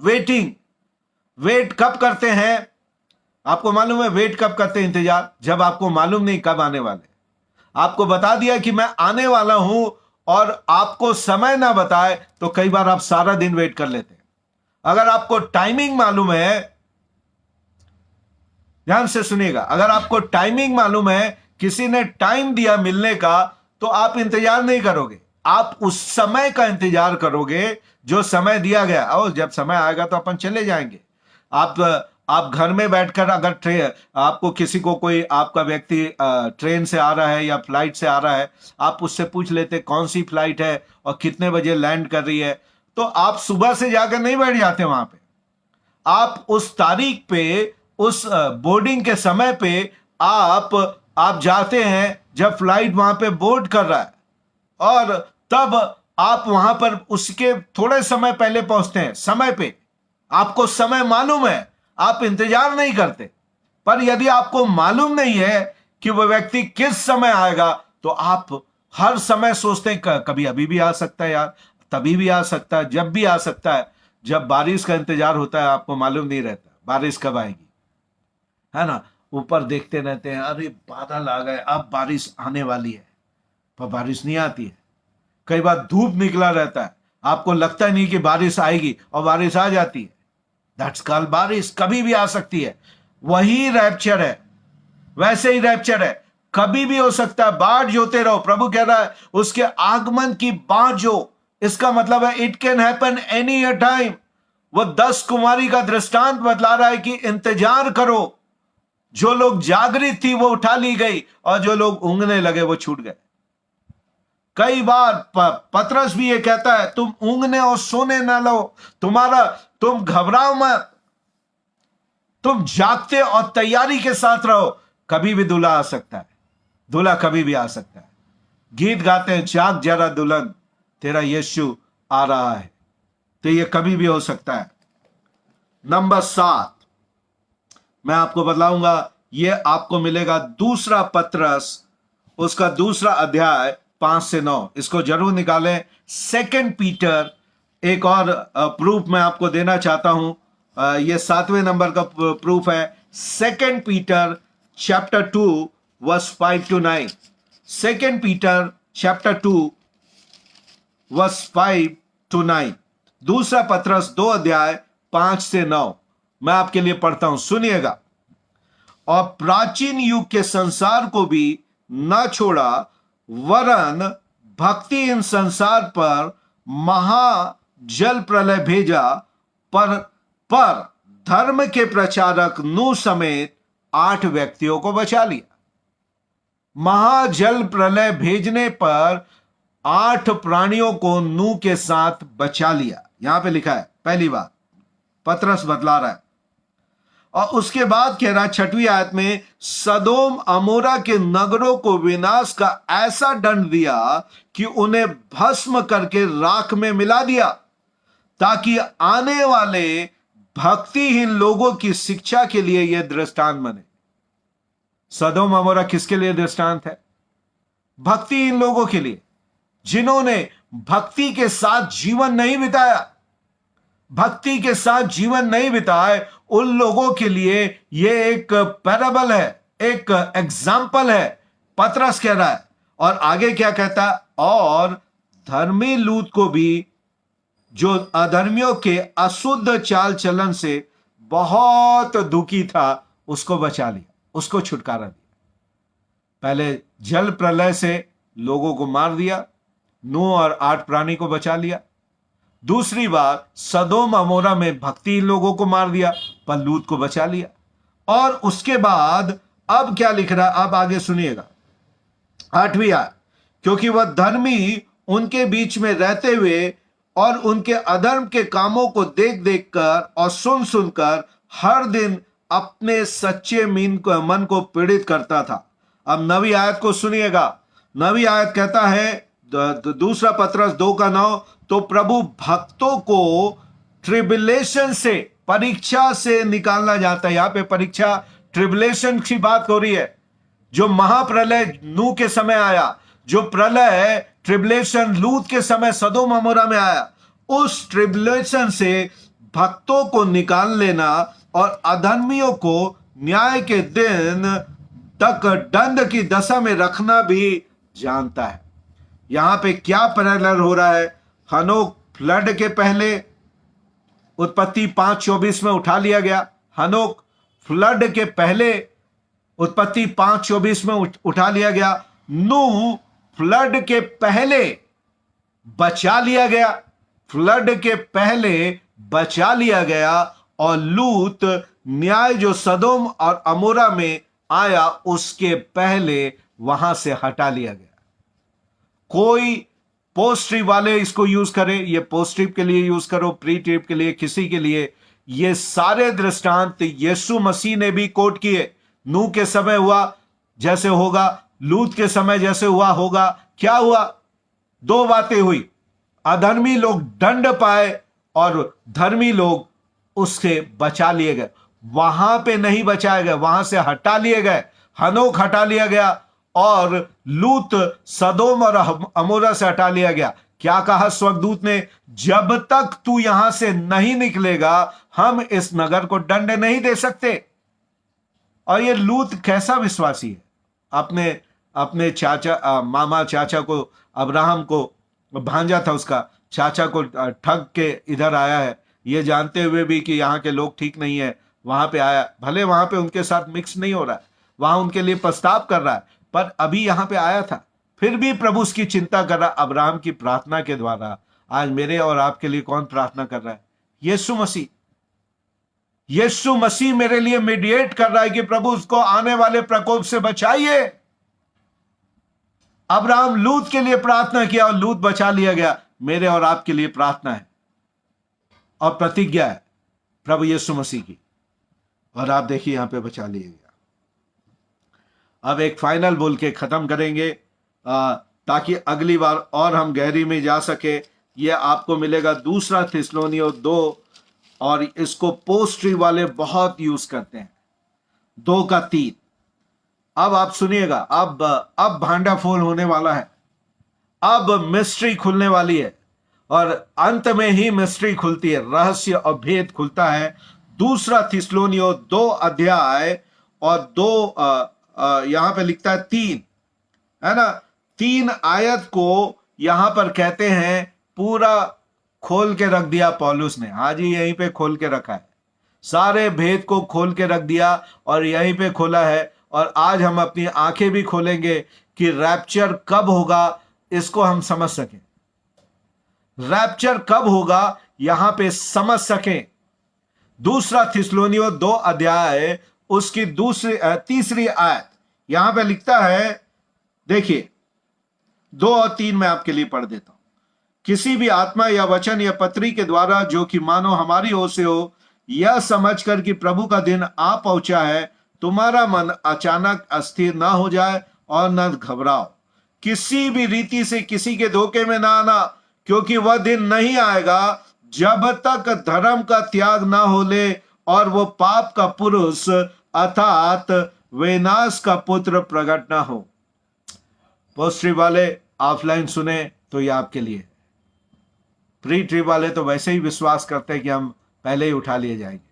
[SPEAKER 1] Wait कब करते हैं? आपको मालूम है वेट कब करते हैं? इंतजार, जब आपको मालूम नहीं कब आने वाले। आपको बता दिया कि मैं आने वाला हूं और आपको समय ना बताए तो कई बार आप सारा दिन वेट कर लेते हैं। अगर आपको टाइमिंग मालूम है, ध्यान से सुनिएगा, अगर आपको टाइमिंग मालूम है, किसी ने टाइम दिया मिलने का, तो आप इंतजार नहीं करोगे, आप उस समय का इंतजार करोगे जो समय दिया गया। और जब समय आएगा तो अपन चले जाएंगे। आप घर में बैठकर अगर आपको किसी को कोई आपका व्यक्ति ट्रेन से आ रहा है या फ्लाइट से आ रहा है, आप उससे पूछ लेते कौन सी फ्लाइट है और कितने बजे लैंड कर रही है, तो आप सुबह से जाकर नहीं बैठ जाते वहां पे। आप उस तारीख पे, उस बोर्डिंग के समय पे आप जाते हैं जब फ्लाइट वहां पे बोर्ड कर रहा है, और तब आप वहां पर उसके थोड़े समय पहले पहुंचते हैं, समय पे। आपको समय मालूम है, आप इंतजार नहीं करते। पर यदि आपको मालूम नहीं है कि वह व्यक्ति किस समय आएगा, तो आप हर समय सोचते हैं कभी अभी भी आ सकता है यार, तभी भी आ सकता है, जब भी आ सकता है। जब बारिश का इंतजार होता है, आपको मालूम नहीं रहता बारिश कब आएगी, है ना। ऊपर देखते रहते हैं, अरे बादल आ गए, अब बारिश आने वाली है, पर बारिश नहीं आती है। कई बार धूप निकला रहता है, आपको लगता नहीं कि बारिश आएगी, और बारिश आ जाती है। दैट्स कॉल्ड बारिश, कभी भी आ सकती है। वही रैप्चर है, वैसे ही रैप्चर है, कभी भी हो सकता है। बाट जोते रहो, प्रभु कह रहा है उसके आगमन की बाट जो, इसका मतलब है it can happen any a time. वो 10 कुमारी का दृष्टांत बतला रहा है कि इंतजार करो। जो लोग जागृत थी वो उठा ली गई, और जो लोग ऊँघने लगे वो छूट गए। कई बार पतरस भी ये कहता है, तुम ऊँघने और सोने ना लो, तुम घबराओ मत, तुम जागते और तैयारी के साथ रहो। कभी भी दूल्हा आ सकता है, दूल्हा कभी भी आ सकता है। गीत गाते हैं, जाग जरा दुल्हन, तेरा यीशु आ रहा है। तो ये कभी भी हो सकता है। नंबर 7 मैं आपको बतलाऊंगा, ये आपको मिलेगा दूसरा पतरस, उसका दूसरा अध्याय 5 से 9। इसको जरूर निकालें। 2 पीटर, एक और प्रूफ मैं आपको देना चाहता हूं। ये 7वें नंबर का प्रूफ है। 2 Peter chapter 2 verse 5 to 9। 2 Peter chapter 2 verse 5 to 9। दूसरा पतरस 2 अध्याय 5 से 9 मैं आपके लिए पढ़ता हूं, सुनिएगा। और प्राचीन युग के संसार को भी न छोड़ा, वरन भक्ति इन संसार पर महा जल प्रलय भेजा, पर धर्म के प्रचारक नूह समेत 8 व्यक्तियों को बचा लिया। महाजल प्रलय भेजने पर 8 प्राणियों को नूह के साथ बचा लिया। यहां पे लिखा है, पहली बात पतरस बतला रहा है। और उसके बाद कह रहा है 6वीं आयत में, सदोम अमोरा के नगरों को विनाश का ऐसा दंड दिया कि उन्हें भस्म करके राख में मिला दिया, ताकि आने वाले भक्तिहीन लोगों की शिक्षा के लिए यह दृष्टांत बने। सदोम अमोरा किसके लिए दृष्टांत है? भक्तिहीन लोगों के लिए, जिन्होंने भक्ति के साथ जीवन नहीं बिताया। भक्ति के साथ जीवन नहीं बिताए, उन लोगों के लिए यह एक पैराबल है, एक एग्जाम्पल है। पतरस कह रहा है, और आगे क्या कहता है, और धर्मी लूत को भी, जो अधर्मियों के अशुद्ध चाल चलन से बहुत दुखी था, उसको बचा लिया, उसको छुटकारा दिया। पहले जल प्रलय से लोगों को मार दिया, नूह और 8 प्राणी को बचा लिया। दूसरी बार सदोम अमोरा में भक्ति लोगों को मार दिया, पर लूत को बचा लिया। और उसके बाद अब क्या लिख रहा है, अब आगे सुनिएगा 8वीं आयत, क्योंकि वह धर्मी उनके बीच में रहते हुए और उनके अधर्म के कामों को देख देख कर और सुन सुनकर हर दिन अपने सच्चे मन को पीड़ित करता था। अब 9वीं आयत को सुनिएगा। 9वीं आयत कहता है, दूसरा पतरस 2:9, तो प्रभु भक्तों को ट्रिबुलेशन से, परीक्षा से निकालना जाता है। यहां पे परीक्षा, ट्रिबुलेशन की बात हो रही है। जो महाप्रलय नूह के समय आया, जो प्रलय ट्रिबुलेशन लूत के समय सदोम अमोरा में आया, उस ट्रिबुलेशन से भक्तों को निकाल लेना और अधर्मियों को न्याय के दिन तक दंड की दशा में रखना भी जानता है। यहां पे क्या पैरेलल हो रहा है? हनोक फ्लड के पहले उत्पत्ति 5:24 में उठा लिया गया। हनोक फ्लड के पहले उत्पत्ति 5:24 में उठा लिया गया। नूह फ्लड के पहले बचा लिया गया, फ्लड के पहले बचा लिया गया। और लूत न्याय जो सदोम और अमोरा में आया, उसके पहले वहां से हटा लिया गया। कोई पोस्ट ट्रिप वाले इसको यूज करे, ये पोस्ट ट्रिप के लिए यूज करो, प्री ट्रिप के लिए, किसी के लिए, ये सारे दृष्टांत यीशु मसीह ने भी कोट किए। नूह के समय हुआ जैसे होगा, लूत के समय जैसे हुआ होगा। क्या हुआ? दो बातें हुई, अधर्मी लोग दंड पाए और धर्मी लोग उससे बचा लिए गए। वहां पे नहीं बचाए गए, वहां से हटा लिए गए, हनोक हटा लिया गया और लूत सदोम और अमोरा से हटा लिया गया। क्या कहा स्वर्गदूत ने? जब तक तू यहां से नहीं निकलेगा हम इस नगर को दंड नहीं दे सकते। और ये लूत कैसा विश्वासी है, अपने अपने चाचा मामा चाचा को, अब्राहम को, भांजा था उसका, चाचा को ठग के इधर आया है, ये जानते हुए भी कि यहाँ के लोग ठीक नहीं है, वहां पे आया। भले वहां पे उनके साथ मिक्स नहीं हो रहा है, वहां उनके लिए प्रस्ताव कर रहा है, पर अभी यहां पे आया था, फिर भी प्रभु उसकी चिंता कर रहा। अब्राहम की प्रार्थना के द्वारा आज मेरे और आपके लिए कौन प्रार्थना कर रहा है? यीशु मसीह। यीशु मसीह मेरे लिए मीडिएट कर रहा है कि प्रभु उसको आने वाले प्रकोप से बचाइए। अब्राहम लूत के लिए प्रार्थना किया और लूत बचा लिया गया। मेरे और आपके लिए प्रार्थना है और प्रतिज्ञा है प्रभु यीशु मसीह की, और आप देखिए यहां पे बचा लिया गया। अब एक फाइनल बोल के खत्म करेंगे ताकि अगली बार और हम गहरी में जा सके। यह आपको मिलेगा दूसरा थिस्सलुनीय 2, और इसको पोस्ट्री वाले बहुत यूज करते हैं, 2:3। अब आप सुनिएगा, अब भांडा फोल होने वाला है, अब मिस्ट्री खुलने वाली है, और अंत में ही मिस्ट्री खुलती है, रहस्य और भेद खुलता है। दूसरा थिस्सलुनीय 2 अध्याय और 2 यहां पे लिखता है 3, है ना, 3 आयत को यहां पर कहते हैं पूरा खोल के रख दिया पौलुस ने। हाँ जी, यहीं पे खोल के रखा है, सारे भेद को खोल के रख दिया और यहीं पे खोला है। और आज हम अपनी आंखें भी खोलेंगे कि रैप्चर कब होगा, इसको हम समझ सकें। रैप्चर कब होगा यहां पे समझ सकें। दूसरा थिस्सलुनीय 2 अध्याय उसकी तीसरी आयत यहां पे लिखता है, देखिए 2 और 3 मैं आपके लिए पढ़ देता हूं। किसी भी आत्मा या वचन या पत्री के द्वारा जो कि मानो हमारी ओर से हो, यह समझकर कि प्रभु का दिन आ पहुंचा है, तुम्हारा मन अचानक अस्थिर ना हो जाए और न घबराओ। किसी भी रीति से किसी के धोखे में ना आना, क्योंकि वह दिन नहीं आएगा जब तक धर्म का त्याग ना हो ले और वो पाप का पुरुष अर्थात विनाश का पुत्र प्रकट ना हो। पोस्ट्री वाले ऑफलाइन सुने तो ये आपके लिए, प्री ट्री वाले तो वैसे ही विश्वास करते हैं कि हम पहले ही उठा लिए जाएंगे।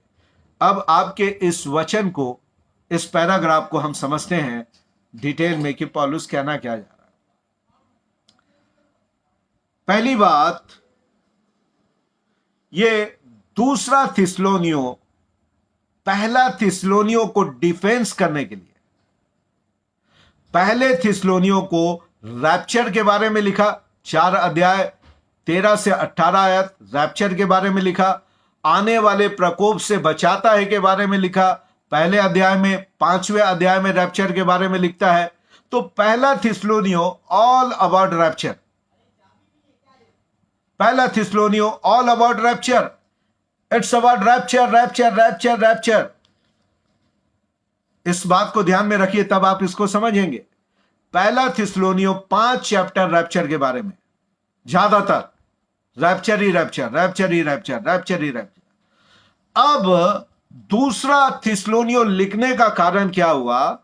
[SPEAKER 1] अब आपके इस वचन को, इस पैराग्राफ को हम समझते हैं डिटेल में कि पौलुस कहना क्या जा रहा है। पहली बात, ये दूसरा थिस्सलुनीय पहला थिस्सलुनीय को डिफेंस करने के लिए पहले थिस्सलुनीय को रैप्चर के बारे में लिखा, 4 अध्याय 13 से 18 आयत रैप्चर के बारे में लिखा, आने वाले प्रकोप से बचाता है के बारे में लिखा। पहले अध्याय में 5वें अध्याय में रैप्चर के बारे में लिखता है। तो पहला थिस्सलुनीय ऑल अबाउट रैप्चर, पहला थिस्सलुनीय all about rapture, it's about rapture rapture rapture rapture. इस बात को ध्यान में रखिए, तब आप इसको समझेंगे। पहला थिस्सलुनीय 5 चैप्टर रैप्चर के बारे में, ज्यादातर रैप्चर ही रैप्चर, रैप्चर ही रैप्चर, रैप्चर ही रैप्चर। अब दूसरा थिस्सलुनीय लिखने का कारण क्या हुआ?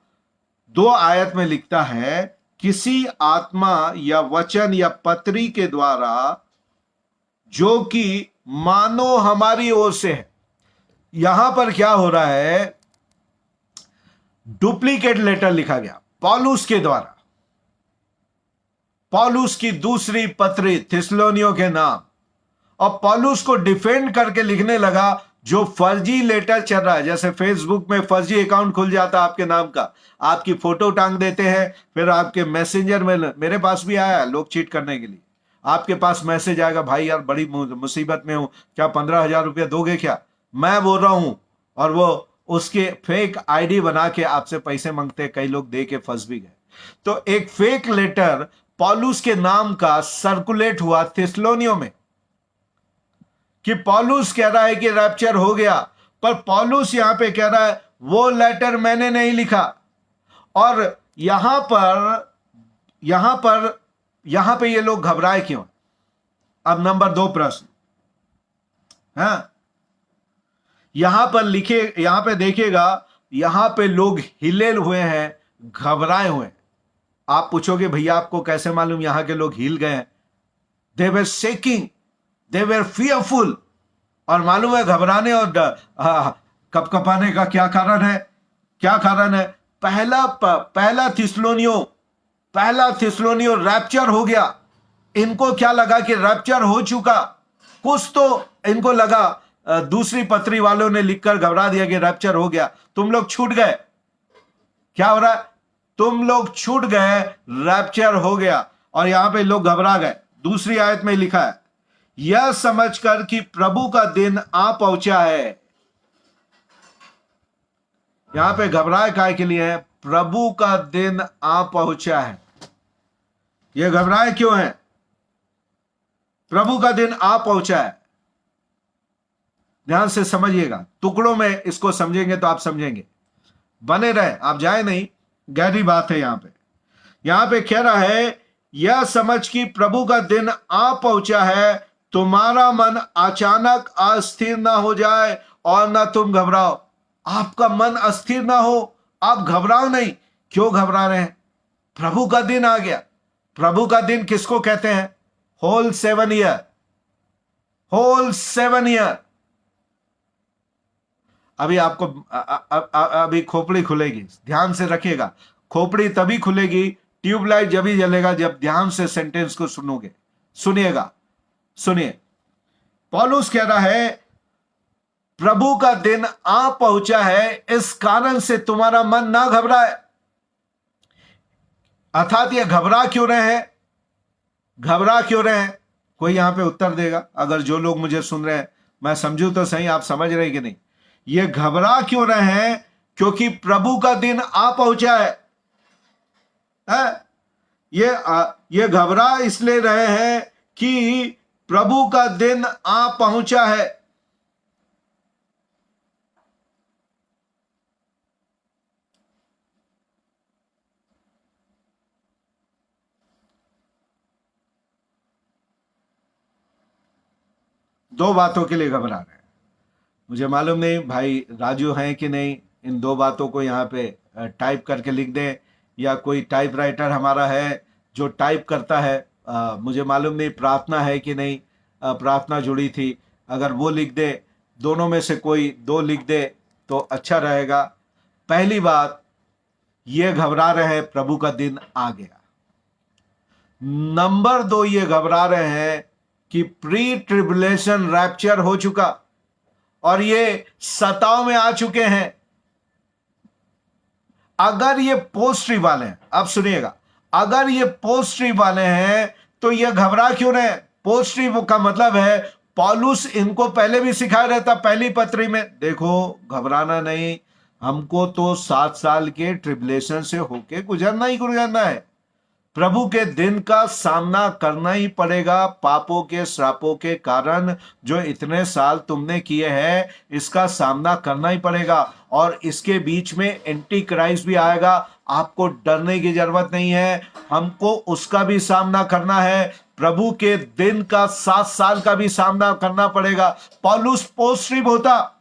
[SPEAKER 1] 2 आयत में लिखता है, किसी आत्मा या वचन या पत्री के द्वारा जो कि मानो हमारी ओर से है। यहां पर क्या हो रहा है? डुप्लीकेट लेटर लिखा गया पौलुस के द्वारा, पौलुस की दूसरी पत्री थिस्सलुनीय के नाम, और पौलुस को डिफेंड करके लिखने लगा जो फर्जी लेटर चल रहा है। जैसे फेसबुक में फर्जी अकाउंट खुल जाता है आपके नाम का, आपकी फोटो टांग देते हैं, फिर आपके मैसेंजर में, मेरे पास भी आया लोग चीट करने के लिए, आपके पास मैसेज आएगा, भाई यार बड़ी मुसीबत में हूं, क्या 15,000 रुपया दोगे क्या? मैं बोल रहा हूं, और वो उसके फेक आईडी बना के आपसे पैसे मांगते, कई लोग दे के फंस भी गए। तो एक फेक लेटर पौलुस के नाम का सर्कुलेट हुआ थिस्सलुनीय में कि पौलुस कह रहा है कि रैप्चर हो गया, पर पौलुस यहां पे कह रहा है वो लेटर मैंने नहीं लिखा। और यहां पे ये लोग घबराए क्यों? अब नंबर 2 प्रश्न, हाँ, यहां पे देखिएगा, यहां पे लोग हिले हुए हैं, घबराए हुए हैं। आप पूछोगे भैया आपको कैसे मालूम यहां के लोग हिल गए हैं? दे वर शेकिंग, दे वर फियरफुल। और मालूम है घबराने और कपकपाने का क्या कारण है? क्या कारण है? पहला थिस्सलुनीयों रैप्चर हो गया। इनको क्या लगा कि रैप्चर हो चुका, कुछ तो इनको लगा। दूसरी पत्री वालों ने लिखकर घबरा दिया कि रैप्चर हो गया, तुम लोग छूट गए। क्या हो रहा है? तुम लोग छूट गए, रैप्चर हो गया। और यहां पे लोग घबरा गए। दूसरी आयत में लिखा है, यह समझकर कि प्रभु का दिन आ पहुंचा है। यहां पे घबराए काय के लिए है? प्रभु का दिन आ पहुंचा है। यह घबराए क्यों है? प्रभु का दिन आ पहुंचा है। ध्यान से समझिएगा, टुकड़ों में इसको समझेंगे तो आप समझेंगे। बने रहे, आप जाए नहीं, गहरी बात है। यहां पे कह रहा है, यह समझ कि प्रभु का दिन आ पहुंचा है, तुम्हारा मन अचानक अस्थिर ना हो जाए और ना तुम घबराओ। आपका मन अस्थिर ना हो, आप घबराओ नहीं। क्यों घबरा रहे हैं? प्रभु का दिन आ गया। प्रभु का दिन किसको कहते हैं? Whole 7 year, whole 7 year. अभी आपको अभी खोपड़ी खुलेगी, ध्यान से रखिएगा। खोपड़ी तभी खुलेगी, ट्यूबलाइट जब ही जलेगा जब ध्यान से सेंटेंस को सुनोगे। सुनिएगा, सुनिए। पौलुस कह रहा है, प्रभु का दिन आ पहुंचा है, इस कारण से तुम्हारा मन ना घबराए। अर्थात ये घबरा क्यों रहे हैं? घबरा क्यों रहे हैं? कोई यहां पे उत्तर देगा? अगर जो लोग मुझे सुन रहे हैं, मैं समझू तो सही, आप समझ रहे कि नहीं? ये घबरा क्यों रहे हैं? क्योंकि प्रभु का दिन आ पहुंचा है। ये घबरा इसलिए रहे हैं कि प्रभु का दिन आ पहुंचा है। दो बातों के लिए घबरा रहे हैं। मुझे मालूम नहीं भाई राजू हैं कि नहीं, इन दो बातों को यहाँ पे टाइप करके लिख दें, या कोई टाइप राइटर हमारा है जो टाइप करता है। मुझे मालूम नहीं प्रार्थना है कि नहीं, प्रार्थना जुड़ी थी, अगर वो लिख दे, दोनों में से कोई दो लिख दे तो अच्छा रहेगा। पहली बात, ये घबरा रहे हैं प्रभु का दिन आ गया। नंबर 2, ये घबरा रहे हैं कि प्री ट्रिबुलेशन रैप्चर हो चुका और ये सताव में आ चुके हैं। अगर ये पोस्ट्री वाले हैं, अब सुनिएगा, अगर ये पोस्ट्री वाले हैं तो ये घबरा क्यों रहे? पोस्ट्री का मतलब है, पौलुस इनको पहले भी सिखाया रहता पहली पत्री में, देखो घबराना नहीं, हमको तो 7 साल के ट्रिबुलेशन से होके गुजरना है। प्रभु के दिन का सामना करना ही पड़ेगा। पापों के श्रापों के कारण जो इतने साल तुमने किए हैं, इसका सामना करना ही पड़ेगा। और इसके बीच में एंटी क्राइस्ट भी आएगा, आपको डरने की जरूरत नहीं है, हमको उसका भी सामना करना है। प्रभु के दिन का 7 साल का भी सामना करना पड़ेगा। पौलुस पोस्टिव होता,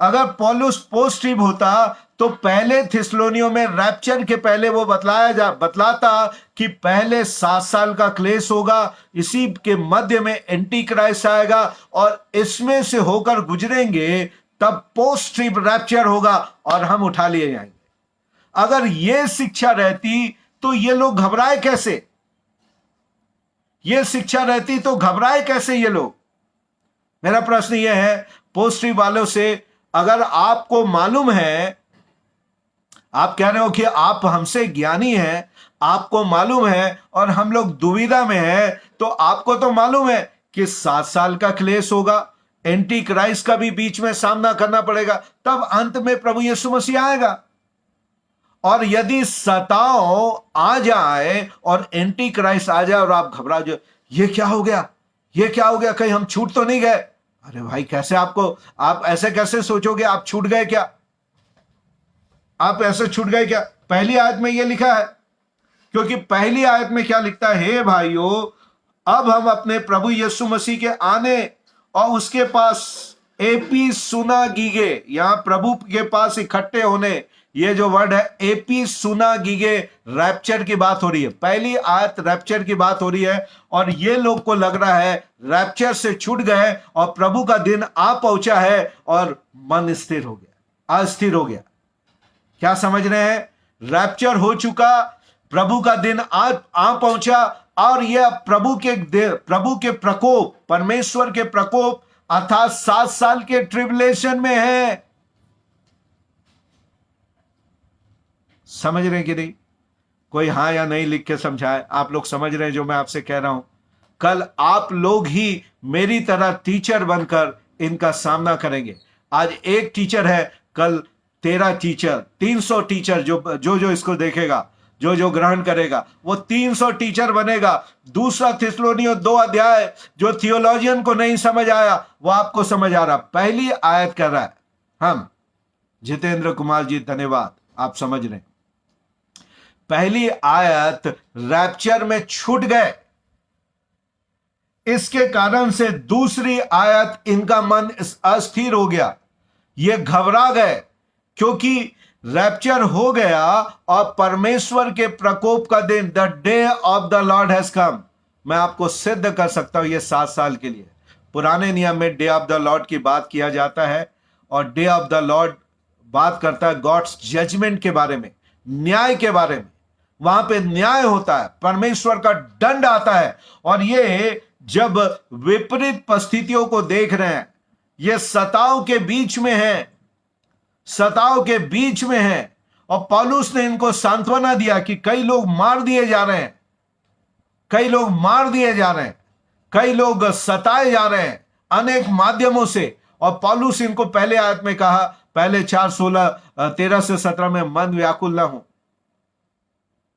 [SPEAKER 1] अगर पौलुस पोस्टिव होता तो पहले थिस्सलुनीयों में रैप्चर के पहले वो बतलाता कि पहले 7 साल का क्लेश होगा, इसी के मध्य में एंटी क्राइस्ट आएगा और इसमें से होकर गुजरेंगे, तब पोस्टिव रैप्चर होगा और हम उठा लिए जाएंगे। अगर ये शिक्षा रहती तो ये लोग घबराए कैसे? ये शिक्षा रहती तो घबराए कैसे ये लोग? मेरा प्रश्न यह है पोस्टिव वालों से, अगर आपको मालूम है, आप कह रहे हो कि आप हमसे ज्ञानी हैं, आपको मालूम है और हम लोग दुविधा में हैं, तो आपको तो मालूम है कि 7 साल का क्लेश होगा, एंटी क्राइस्ट का भी बीच में सामना करना पड़ेगा, तब अंत में प्रभु यीशु मसीह आएगा। और यदि सताव आ जाए और एंटी क्राइस्ट आ जाए और आप घबरा जाए, ये क्या हो गया, ये क्या हो गया, कहीं हम छूट तो नहीं गए? अरे भाई कैसे आप ऐसे कैसे सोचोगे आप छूट गए क्या? आप ऐसे छूट गए क्या? पहली आयत में यह लिखा है, क्योंकि पहली आयत में क्या लिखता है? हे भाइयों, अब हम अपने प्रभु यीशु मसीह के आने और उसके पास एपी सुना गीगे, यहां प्रभु के पास इकट्ठे होने, ये जो वर्ड है एपी सुना गीगे, रैप्चर की बात हो रही है। पहली आयत रैप्चर की बात हो रही है, और ये लोग को लग रहा है रैप्चर से छूट गए और प्रभु का दिन आ पहुंचा है और मन स्थिर हो गया, अस्थिर हो गया। क्या समझ रहे हैं? रैप्चर हो चुका, प्रभु का दिन आ पहुंचा, और यह प्रभु के प्रकोप, परमेश्वर के प्रकोप अर्थात 7 साल के ट्रिबुलेशन में है। समझ रहे हैं कि नहीं? कोई हां या नहीं लिख के समझाए। आप लोग समझ रहे हैं जो मैं आपसे कह रहा हूं? कल आप लोग ही मेरी तरह टीचर बनकर इनका सामना करेंगे। आज एक टीचर है, कल 13 टीचर, 300 टीचर, जो इसको देखेगा, जो ग्रहण करेगा, वो 300 टीचर बनेगा। दूसरा थिस्सलुनीय 2 अध्याय, जो थियोलॉजियन को नहीं समझ आया वो आपको समझ आ रहा। पहली आयत कर रहा है हम, जितेंद्र कुमार जी धन्यवाद, आप समझ रहे हैं। पहली आयत रैप्चर में छूट गए, इसके कारण से दूसरी आयत इनका मन अस्थिर हो गया, ये घबरा गए, क्योंकि रैप्चर हो गया और परमेश्वर के प्रकोप का दिन, the day of the Lord has come. मैं आपको सिद्ध कर सकता हूं ये 7 साल के लिए। पुराने नियम में डे ऑफ द लॉर्ड की बात किया जाता है, और डे ऑफ द लॉर्ड बात करता है गॉड्स जजमेंट के बारे में, न्याय के बारे में। वहां पे न्याय होता है, परमेश्वर का दंड आता है। और ये जब विपरीत परिस्थितियों को देख रहे हैं, ये सताव के बीच में है, सताव के बीच में है, और पौलुस ने इनको सांत्वना दिया कि कई लोग मार दिए जा रहे हैं, कई लोग मार दिए जा रहे हैं, कई लोग सताए जा रहे हैं अनेक माध्यमों से। और पौलुस इनको पहले आयत में कहा, पहले 4:13 से 17 में, मन व्याकुल ना हो,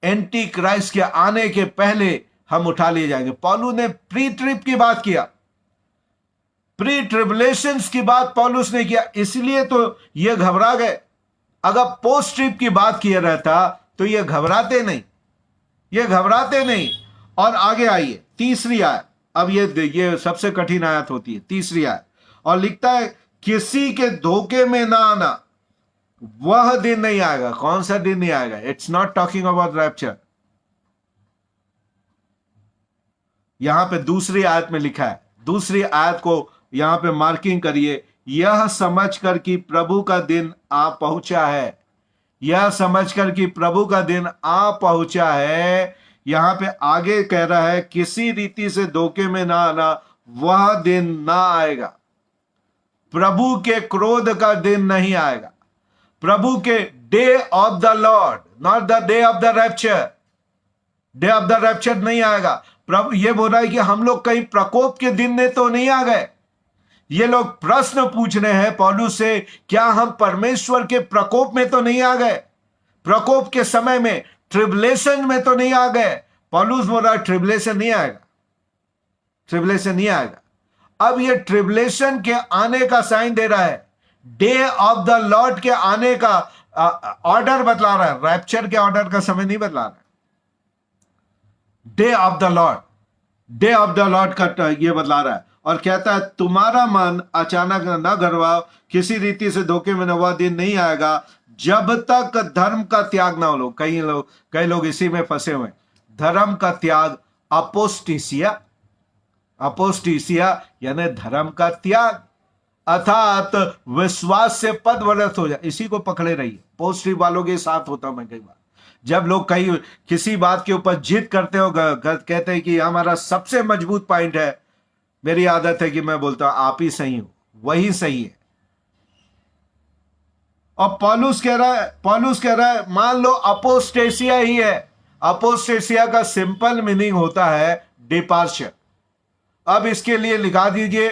[SPEAKER 1] एंटी क्राइस्ट के आने के पहले हम उठा लिए जाएंगे। पौलुस ने प्री ट्रिप की बात किया, प्री ट्रिबुलेशंस की बात पौलुस ने किया, इसलिए तो ये घबरा गए। अगर पोस्ट ट्रिप की बात किया रहता तो ये घबराते नहीं, ये घबराते नहीं। और आगे आइए, तीसरी आयत, अब ये सबसे कठिन आयत होती है, तीसरी आयत, और लिखता है किसी के धोखे में ना आना, वह दिन नहीं आएगा। कौन सा दिन नहीं आएगा? It's not talking about rapture. यहां पे दूसरी आयत में लिखा है, दूसरी आयत को यहां पे मार्किंग करिए, यह समझकर कि प्रभु का दिन आ पहुंचा है, यह समझकर कि प्रभु का दिन आ पहुंचा है। यहां पे आगे कह रहा है किसी रीति से धोखे में ना आना, वह दिन ना आएगा। प्रभु के क्रोध का दिन नहीं आएगा, प्रभु के day of the Lord, not the day of the rapture, day of the rapture नहीं आएगा। प्रभु ये बोल रहा है कि हम लोग कहीं प्रकोप के दिन में तो नहीं आ गए। ये लोग प्रश्न पूछ रहे हैं पौलुस से, क्या हम परमेश्वर के प्रकोप में तो नहीं आ गए? प्रकोप के समय में, ट्रिबुलेशन में तो नहीं आ गए? पौलुस बोल रहा है ट्रिबुलेशन नहीं आएगा, ट्रिबुलेशन नहीं आएगा। अब ये ट्रिबुलेशन के आने का साइन दे रहा है, डे ऑफ द लॉर्ड के आने का ऑर्डर बतला रहा है, रैप्चर के ऑर्डर का समय नहीं बतला रहा है। Day of the Lord, day of the Lord का ये बतला रहा है, और कहता है तुम्हारा मन अचानक न घबराओ, किसी रीति से धोखे में वह दिन नहीं आएगा जब तक धर्म का त्याग ना हो। कई लोग इसी में फंसे हुए, धर्म का त्याग, अपोस्टेसिया, अपोस्टेसिया यानी धर्म का त्याग, अर्थात विश्वास से पदभ्रष्ट हो जाए, इसी को पकड़े रहिए। पोस्टिव वालों के साथ होता हूं मैं कई बार, जब लोग कहीं किसी बात के ऊपर जिद करते हो, कहते हैं कि हमारा सबसे मजबूत पॉइंट है, मेरी आदत है कि मैं बोलता हूं आप ही सही हो, वही सही है। और पौलुस कह रहा है मान लो अपोस्टेसिया ही है। अपोस्टेसिया का सिंपल मीनिंग होता है डिपार्चर। अब इसके लिए लिखा दीजिए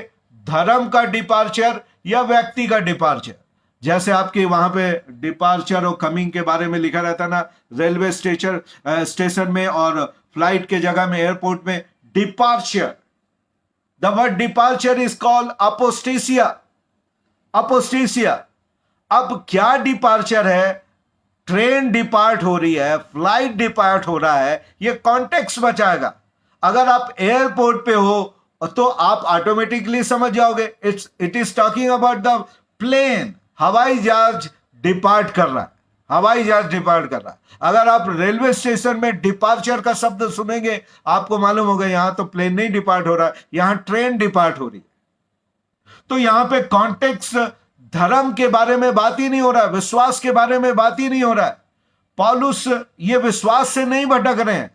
[SPEAKER 1] धर्म का डिपार्चर या व्यक्ति का डिपार्चर। जैसे आपके वहां पे डिपार्चर और कमिंग के बारे में लिखा रहता ना, रेलवे स्टेशन में और फ्लाइट के जगह में, एयरपोर्ट में, departure. The word departure is called apostasia, apostasia. अब क्या डिपार्चर है? ट्रेन डिपार्ट हो रही है, फ्लाइट डिपार्ट हो रहा है, ये कॉन्टेक्स्ट बचाएगा। अगर आप एयरपोर्ट पे हो तो आप ऑटोमेटिकली समझ जाओगे it is talking about the plane. हवाई जहाज डिपार्ट कर रहा है, हवाई जहाज डिपार्ट कर रहा है। अगर आप रेलवे स्टेशन में डिपार्चर का शब्द सुनेंगे, आपको मालूम होगा यहां तो प्लेन नहीं डिपार्ट हो रहा है, यहां ट्रेन डिपार्ट हो रही है। तो यहां पे कॉन्टेक्स्ट धर्म के बारे में बात ही नहीं हो रहा है, विश्वास के बारे में बात ही नहीं हो रहा है। पौलुस ये विश्वास से नहीं भटक रहे हैं,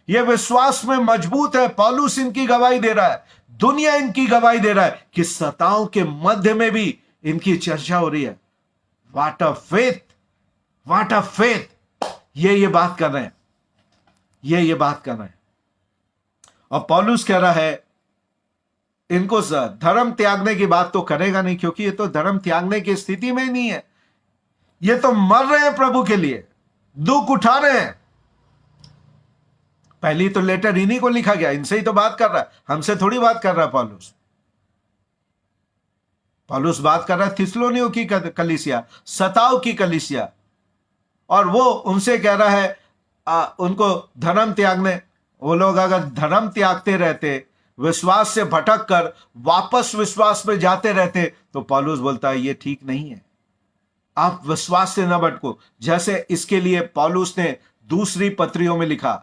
[SPEAKER 1] ये विश्वास में मजबूत है। पौलुस इनकी गवाही दे रहा है, दुनिया इनकी गवाही दे रहा है कि सताओं के मध्य में भी इनकी चर्चा हो रही है। What a faith, what a faith. ये बात कर रहे हैं, ये बात कर रहे हैं। और पौलुस कह रहा है इनको धर्म त्यागने की बात तो करेगा नहीं, क्योंकि ये तो धर्म त्यागने की स्थिति में ही नहीं है। ये तो मर रहे हैं प्रभु के लिए, दुख उठा रहे हैं। पहली तो लेटर इन्हीं को लिखा गया, इनसे ही तो बात कर रहा है, हमसे थोड़ी बात कर रहा है। पौलुस बात कर रहा है थिस्सलुनीयों की कलीसिया, सताव की कलीसिया, और वो उनसे कह रहा है उनको धर्म त्यागने। वो लोग अगर धर्म त्यागते रहते, विश्वास से भटक कर वापस विश्वास में जाते रहते, तो पौलुस बोलता है ये ठीक नहीं है, आप विश्वास से न भटको। जैसे इसके लिए पौलुस ने दूसरी पत्रियों में लिखा,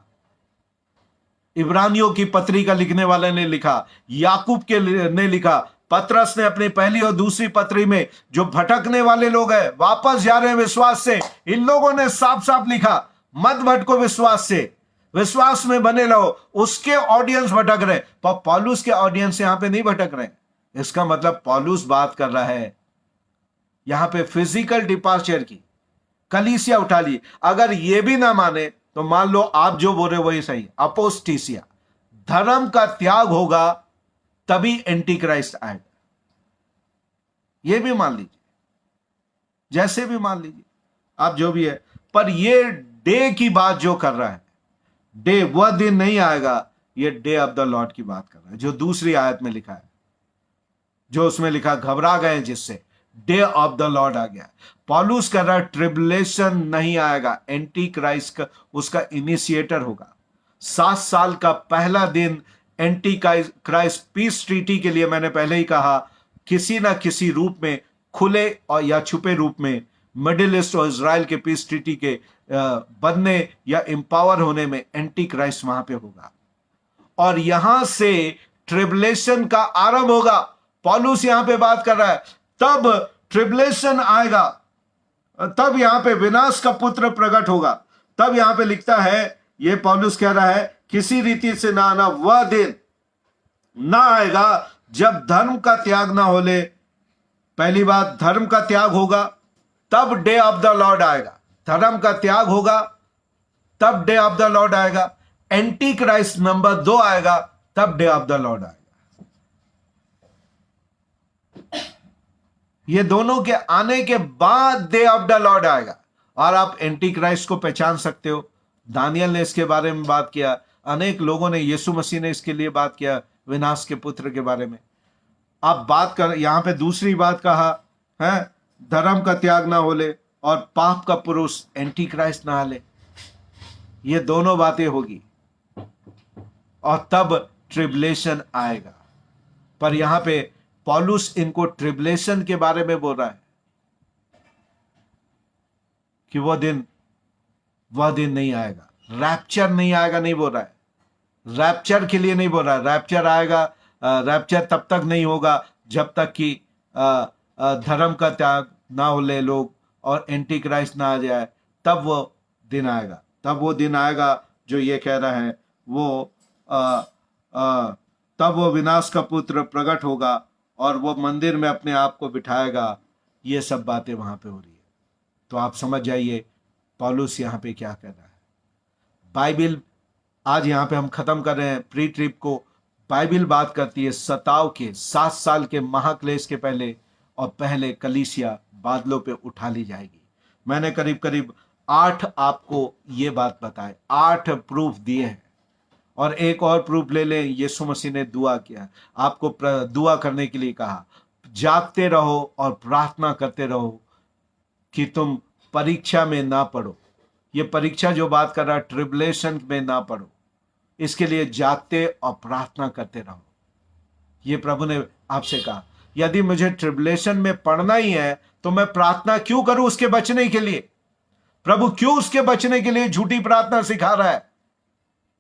[SPEAKER 1] इब्रानियों की पत्री का लिखने वाले ने लिखा, याकूब के ने लिखा, पतरस ने अपनी पहली और दूसरी पत्री में जो भटकने वाले लोग हैं, वापस जा रहे हैं विश्वास से, इन लोगों ने साफ साफ लिखा मत भटको विश्वास से, विश्वास में बने रहो। उसके ऑडियंस भटक रहे, पर पौलुस के ऑडियंस यहां पे नहीं भटक रहे। इसका मतलब पौलुस बात कर रहा है यहां पे फिजिकल डिपार्चर की, कलीसिया उठा ली। अगर ये भी ना माने तो मान लो आप जो बोल रहे हो वही सही, अपोस्टीसिया, धर्म का त्याग होगा तभी एंटी क्राइस्ट आएगा। ये भी मान लीजिए, जैसे भी मान लीजिए आप, जो भी है। पर ये डे की बात जो कर रहा है, डे वह दिन नहीं आएगा, ये डे ऑफ द लॉर्ड की बात कर रहा है, जो दूसरी आयत में लिखा है, जो उसमें लिखा घबरा गए जिससे डे ऑफ द लॉर्ड आ गया। पौलुस कह रहा है ट्रिबुलेशन नहीं आएगा, एंटी क्राइस्ट का उसका इनिशिएटर होगा। 7 साल का पहला दिन एंटी क्राइस्ट पीस ट्रीटी के लिए, मैंने पहले ही कहा, किसी ना किसी रूप में, खुले और या छुपे रूप में, मिडिल ईस्ट और इजराइल के पीस ट्रीटी के बनने या एम्पावर होने में एंटी क्राइस्ट वहां पे होगा, और यहां से ट्रिबुलेशन का आरंभ होगा। पौलुस यहां पे बात कर रहा है तब ट्रिबुलेशन आएगा, तब यहां पे विनाश का पुत्र प्रकट होगा। तब यहां पे लिखता है, ये पौलुस कह रहा है किसी रीति से ना आना, वह दिन ना आएगा जब धर्म का त्याग ना हो ले। पहली बात, धर्म का त्याग होगा तब डे ऑफ द लॉर्ड आएगा, धर्म का त्याग होगा तब डे ऑफ द लॉर्ड आएगा। एंटी क्राइस्ट नंबर 2 आएगा तब डे ऑफ द लॉर्ड आएगा। ये दोनों के आने के बाद डे ऑफ द लॉर्ड आएगा। और आप एंटी क्राइस्ट को पहचान सकते हो, दानियल ने इसके बारे में बात किया, अनेक लोगों ने, यीशु मसीह ने इसके लिए बात किया, विनाश के पुत्र के बारे में। आप बात कर, यहां पे दूसरी बात कहा है, धर्म का त्याग ना हो ले और पाप का पुरुष एंटी क्राइस्ट ना ले। ये दोनों बातें होगी और तब ट्रिबुलेशन आएगा। पर यहां पे पौलुस इनको ट्रिबुलेशन के बारे में बोल रहा है कि वह दिन नहीं आएगा, रैप्चर नहीं आएगा नहीं बोल रहा है, रैप्चर के लिए नहीं बोल रहा है। रैप्चर आएगा, रैप्चर तब तक नहीं होगा जब तक कि धर्म का त्याग ना हो ले लोग और एंटी क्राइस्ट ना आ जाए, तब वो दिन आएगा। तब वो दिन आएगा जो ये कह रहा है, वो तब वो विनाश का पुत्र प्रकट होगा और वो मंदिर में अपने आप को बिठाएगा। ये सब बातें वहां पे हो रही है। तो आप समझ जाइए पौलुस यहाँ पे क्या कर रहा है। बाइबिल आज यहाँ पे हम खत्म कर रहे हैं प्री ट्रिप को। बाइबिल बात करती है सताव के 7 साल के महाक्लेश के पहले, और पहले कलीसिया बादलों पे उठा ली जाएगी। मैंने करीब करीब 8 आपको ये बात बताए, 8 प्रूफ दिए हैं। और एक और प्रूफ ले लें, यीशु मसीह ने दुआ किया, आपको दुआ करने के लिए कहा, जागते रहो और प्रार्थना करते रहो कि तुम परीक्षा में ना पड़ो। ये परीक्षा जो बात कर रहा है, ट्रिबुलेशन में ना पड़ो, इसके लिए जागते और प्रार्थना करते रहो। ये प्रभु ने आपसे कहा, यदि मुझे ट्रिबुलेशन में पड़ना ही है तो मैं प्रार्थना क्यों करूं उसके बचने के लिए? प्रभु क्यों उसके बचने के लिए झूठी प्रार्थना सिखा रहा है?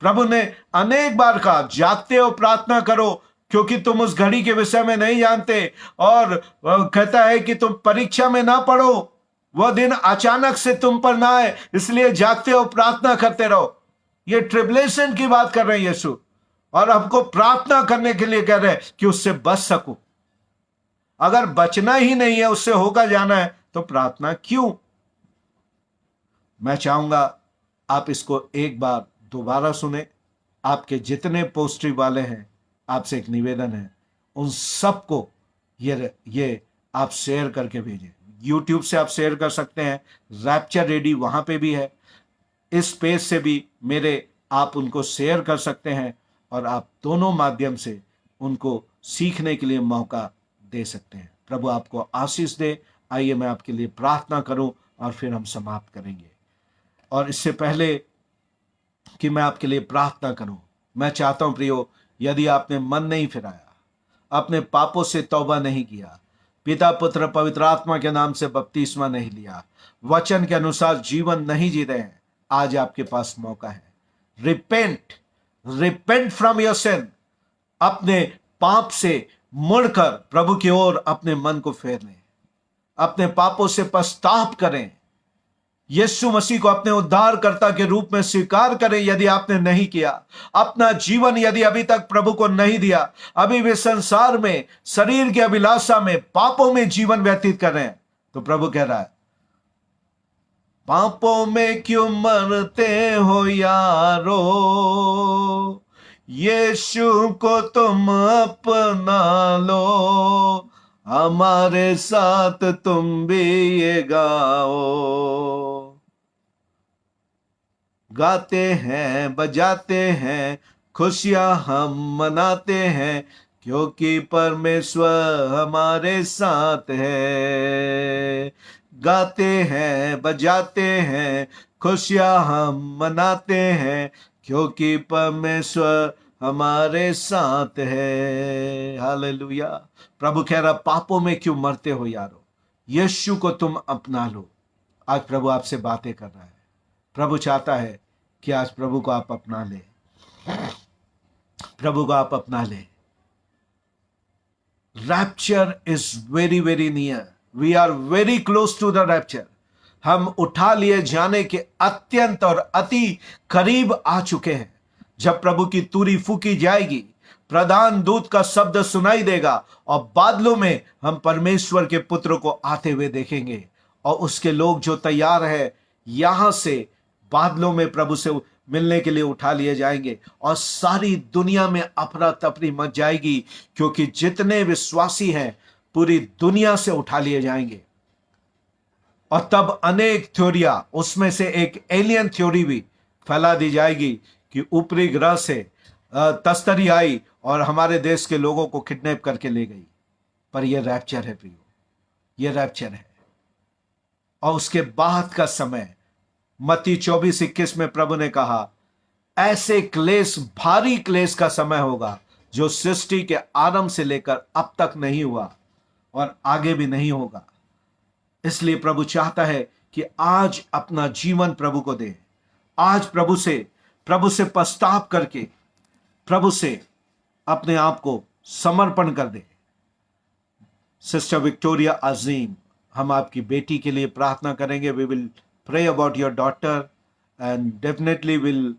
[SPEAKER 1] प्रभु ने अनेक बार कहा, जागते हो प्रार्थना करो, क्योंकि तुम उस घड़ी के विषय में नहीं जानते। और कहता है कि तुम परीक्षा में ना पड़ो, वह दिन अचानक से तुम पर ना आए, इसलिए जागते हो प्रार्थना करते रहो। ये ट्रिबुलेशन की बात कर रहे हैं यीशु, और हमको प्रार्थना करने के लिए कह रहे हैं कि उससे बच सकूं। अगर बचना ही नहीं है, उससे होकर जाना है, तो प्रार्थना क्यों? मैं चाहूंगा आप इसको एक बार दोबारा सुने। आपके जितने पोस्ट्री वाले हैं, आपसे एक निवेदन है, उन सबको ये आप शेयर करके भेजें। यूट्यूब से आप शेयर कर सकते हैं, रैप्चर रेडी वहां पे भी है, इस पेज से भी मेरे आप उनको शेयर कर सकते हैं, और आप दोनों माध्यम से उनको सीखने के लिए मौका दे सकते हैं। प्रभु आपको आशीष दे। आइए मैं आपके लिए प्रार्थना करूं और फिर हम समाप्त करेंगे। और इससे पहले कि मैं आपके लिए प्रार्थना करूं, मैं चाहता हूं प्रियो, यदि आपने मन नहीं फिराया, अपने पापों से तौबा नहीं किया, पिता पुत्र पवित्र आत्मा के नाम से बपतिस्मा नहीं लिया, वचन के अनुसार जीवन नहीं जी रहे हैं, आज आपके पास मौका है। Repent from your sin. अपने पाप से मुड़कर प्रभु की ओर अपने मन को फेर लें, अपने पापों से पश्चाताप करें, यीशु मसीह को अपने उद्धारकर्ता के रूप में स्वीकार करें। यदि आपने नहीं किया, अपना जीवन यदि अभी तक प्रभु को नहीं दिया, अभी वे संसार में शरीर की अभिलाषा में पापों में जीवन व्यतीत कर रहे हैं, तो प्रभु कह रहा है, पापों में क्यों मरते हो यारो, यीशु को तुम अपना लो, हमारे साथ तुम भी ये गाओ। गाते हैं, बजाते हैं, खुशियां हम मनाते हैं, क्योंकि परमेश्वर हमारे साथ है। गाते हैं, बजाते हैं, खुशियां हम मनाते हैं, क्योंकि परमेश्वर हमारे साथ है। हालेलुया। प्रभु कह रहा, पापों में क्यों मरते हो यारो, यीशु को तुम अपना लो। आज प्रभु आपसे बातें कर रहा है। प्रभु चाहता है कि आज प्रभु को आप अपना ले, प्रभु को आप अपना ले। Rapture is very very near, we are very close to the rapture. हम उठा लिए जाने के अत्यंत और अति करीब आ चुके हैं। जब प्रभु की तुरी फूकी जाएगी, प्रधान दूत का शब्द सुनाई देगा, और बादलों में हम परमेश्वर के पुत्र को आते हुए देखेंगे। और उसके लोग जो तैयार है, यहां से बादलों में प्रभु से मिलने के लिए उठा लिए जाएंगे, और सारी दुनिया में अफरा तफरी मच जाएगी, क्योंकि जितने विश्वासी हैं पूरी दुनिया से उठा लिए जाएंगे। और तब अनेक थ्योरिया, उसमें से एक एलियन थ्योरी भी फैला दी जाएगी कि ऊपरी ग्रह से तस्तरी आई और हमारे देश के लोगों को किडनैप करके ले गई। पर यह रैप्चर है प्रियो, यह रैप्चर है। और उसके बाद का समय, मत्ती 24:21 में प्रभु ने कहा, ऐसे क्लेश, भारी क्लेश का समय होगा जो सृष्टि के आरंभ से लेकर अब तक नहीं हुआ और आगे भी नहीं होगा। इसलिए प्रभु चाहता है कि आज अपना जीवन प्रभु को दे। आज प्रभु से पश्चाताप करके प्रभु से अपने आप को समर्पण कर दे। सिस्टर विक्टोरिया अजीम, हम आपकी बेटी के लिए प्रार्थना करेंगे। We will pray about your daughter and definitely will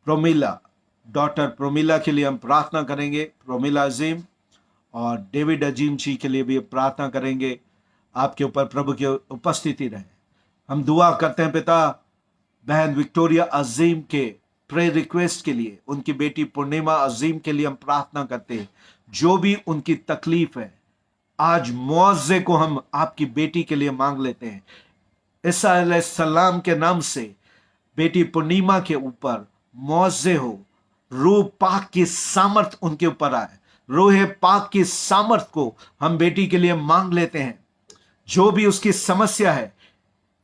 [SPEAKER 1] Promila, daughter Promila के लिए हम प्रार्थना करेंगे, प्रोमिला अजीम। और डेविड अजीम जी के लिए भी प्रार्थना करेंगे। आपके ऊपर प्रभु की उपस्थिति रहे। हम दुआ करते हैं पिता, बहन विक्टोरिया अजीम के प्रे रिक्वेस्ट के लिए, उनकी बेटी पूर्णिमा अजीम के लिए हम प्रार्थना करते हैं। जो भी उनकी तकलीफ है, आज मुआवजे को हम आपकी बेटी के लिए मांग लेते हैं। ईसा अलैहिस्सलाम के नाम से बेटी पूर्णिमा के ऊपर मुआवजे हो। रूह पाक की सामर्थ उनके ऊपर आए। रूह पाक की सामर्थ को हम बेटी के लिए मांग लेते हैं। जो भी उसकी समस्या है,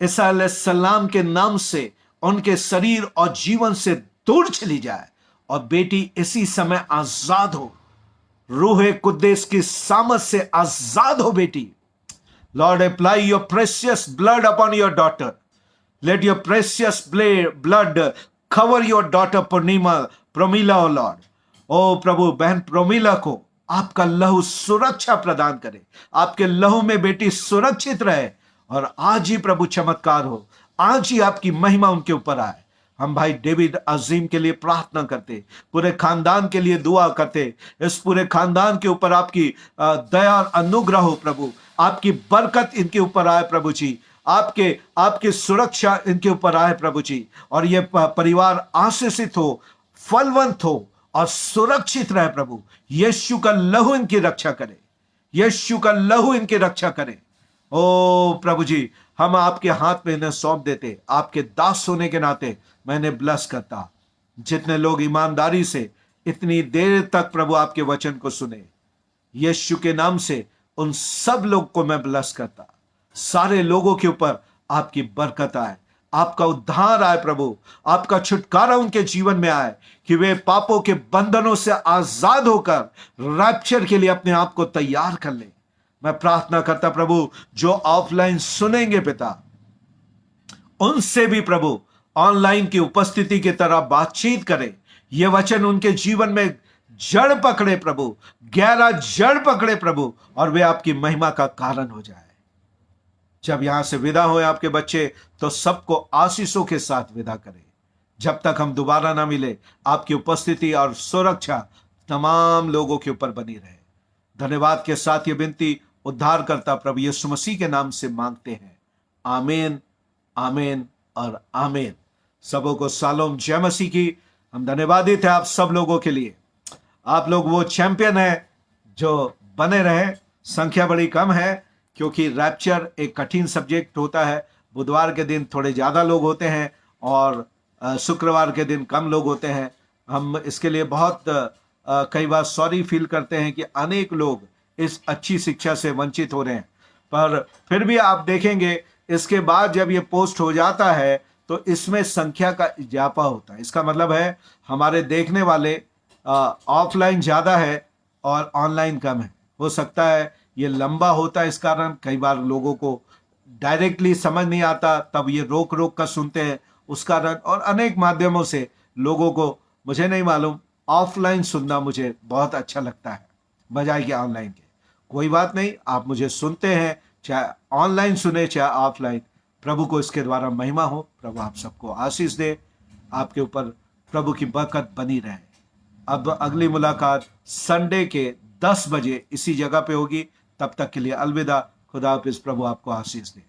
[SPEAKER 1] ईसा अलैहिस्सलाम के नाम से उनके शरीर और जीवन से दूर चली जाए और बेटी इसी समय आजाद हो, रूह कुद्दूस की सामत से आजाद हो बेटी। Lord, apply your precious blood upon your daughter. Let your precious blood cover your daughter Promila, O lord. O प्रभु, बहन प्रोमिला को आपका लहू सुरक्षा प्रदान करे, आपके लहू में बेटी सुरक्षित रहे, और आज ही प्रभु चमत्कार हो, आज ही आपकी महिमा उनके ऊपर आए। हम भाई डेविड अजीम के लिए प्रार्थना करते, पूरे खानदान के लिए दुआ करते, इस पूरे खानदान के ऊपर आपकी दया और अनुग्रह हो प्रभु, आपकी बरकत इनके ऊपर आए प्रभु जी, आपकी सुरक्षा इनके ऊपर आए प्रभु जी, और ये परिवार आशीषित हो, फलवंत हो और सुरक्षित रहे प्रभु। यीशु का लहू इनकी रक्षा करे, यीशु का लहू इनकी रक्षा करे। ओ प्रभु जी, हम आपके हाथ में इन्हें सौंप देते, आपके दास होने के नाते मैं इन्हें ब्लेस करता। जितने लोग ईमानदारी से इतनी देर तक प्रभु आपके वचन को सुने, यीशु के नाम से उन सब लोग को मैं ब्लेस करता। सारे लोगों के ऊपर आपकी बरकत आए, आपका उद्धार आए प्रभु, आपका छुटकारा उनके जीवन में आए, कि वे पापों के बंधनों से आजाद होकर रैप्चर के लिए अपने आप को तैयार कर ले। मैं प्रार्थना करता प्रभु, जो ऑफलाइन सुनेंगे पिता, उनसे भी प्रभु ऑनलाइन की उपस्थिति की तरह बातचीत करे, ये वचन उनके जीवन में जड़ पकड़े प्रभु, गहरा जड़ पकड़े प्रभु, और वे आपकी महिमा का कारण हो जाए। जब यहां से विदा हुए आपके बच्चे, तो सबको आशीषों के साथ विदा करें। जब तक हम दोबारा ना मिले, आपकी उपस्थिति और सुरक्षा तमाम लोगों के ऊपर बनी रहे। धन्यवाद के साथ ये विनती उद्धार करता प्रभु यीशु मसीह के नाम से मांगते हैं, आमीन, आमीन और आमीन। सबों को शालोम, जय मसीह की। हम धन्यवादित हैं आप सब लोगों के लिए। आप लोग वो चैंपियन है जो बने रहे। संख्या बड़ी कम है क्योंकि रैप्चर एक कठिन सब्जेक्ट होता है। बुधवार के दिन थोड़े ज़्यादा लोग होते हैं और शुक्रवार के दिन कम लोग होते हैं। हम इसके लिए बहुत कई बार सॉरी फील करते हैं कि अनेक लोग इस अच्छी शिक्षा से वंचित हो रहे हैं, पर फिर भी आप देखेंगे इसके बाद जब ये पोस्ट हो जाता है तो इसमें संख्या का इजाफा होता है। इसका मतलब है हमारे देखने वाले ऑफलाइन ज़्यादा है और ऑनलाइन कम है। हो सकता है ये लंबा होता है, इस कारण कई बार लोगों को डायरेक्टली समझ नहीं आता, तब ये रोक रोक कर सुनते हैं उस कारण, और अनेक माध्यमों से लोगों को, मुझे नहीं मालूम, ऑफलाइन सुनना मुझे बहुत अच्छा लगता है बजाय कि ऑनलाइन के। कोई बात नहीं, आप मुझे सुनते हैं, चाहे ऑनलाइन सुने चाहे ऑफलाइन, प्रभु को इसके द्वारा महिमा हो। प्रभु आप सबको आशीष दे, आपके ऊपर प्रभु की बरकत बनी रहे। अब अगली मुलाकात संडे के 10 बजे इसी जगह पे होगी। तब तक के लिए अलविदा। खुदा हाफिज। प्रभु आपको आशीष दे।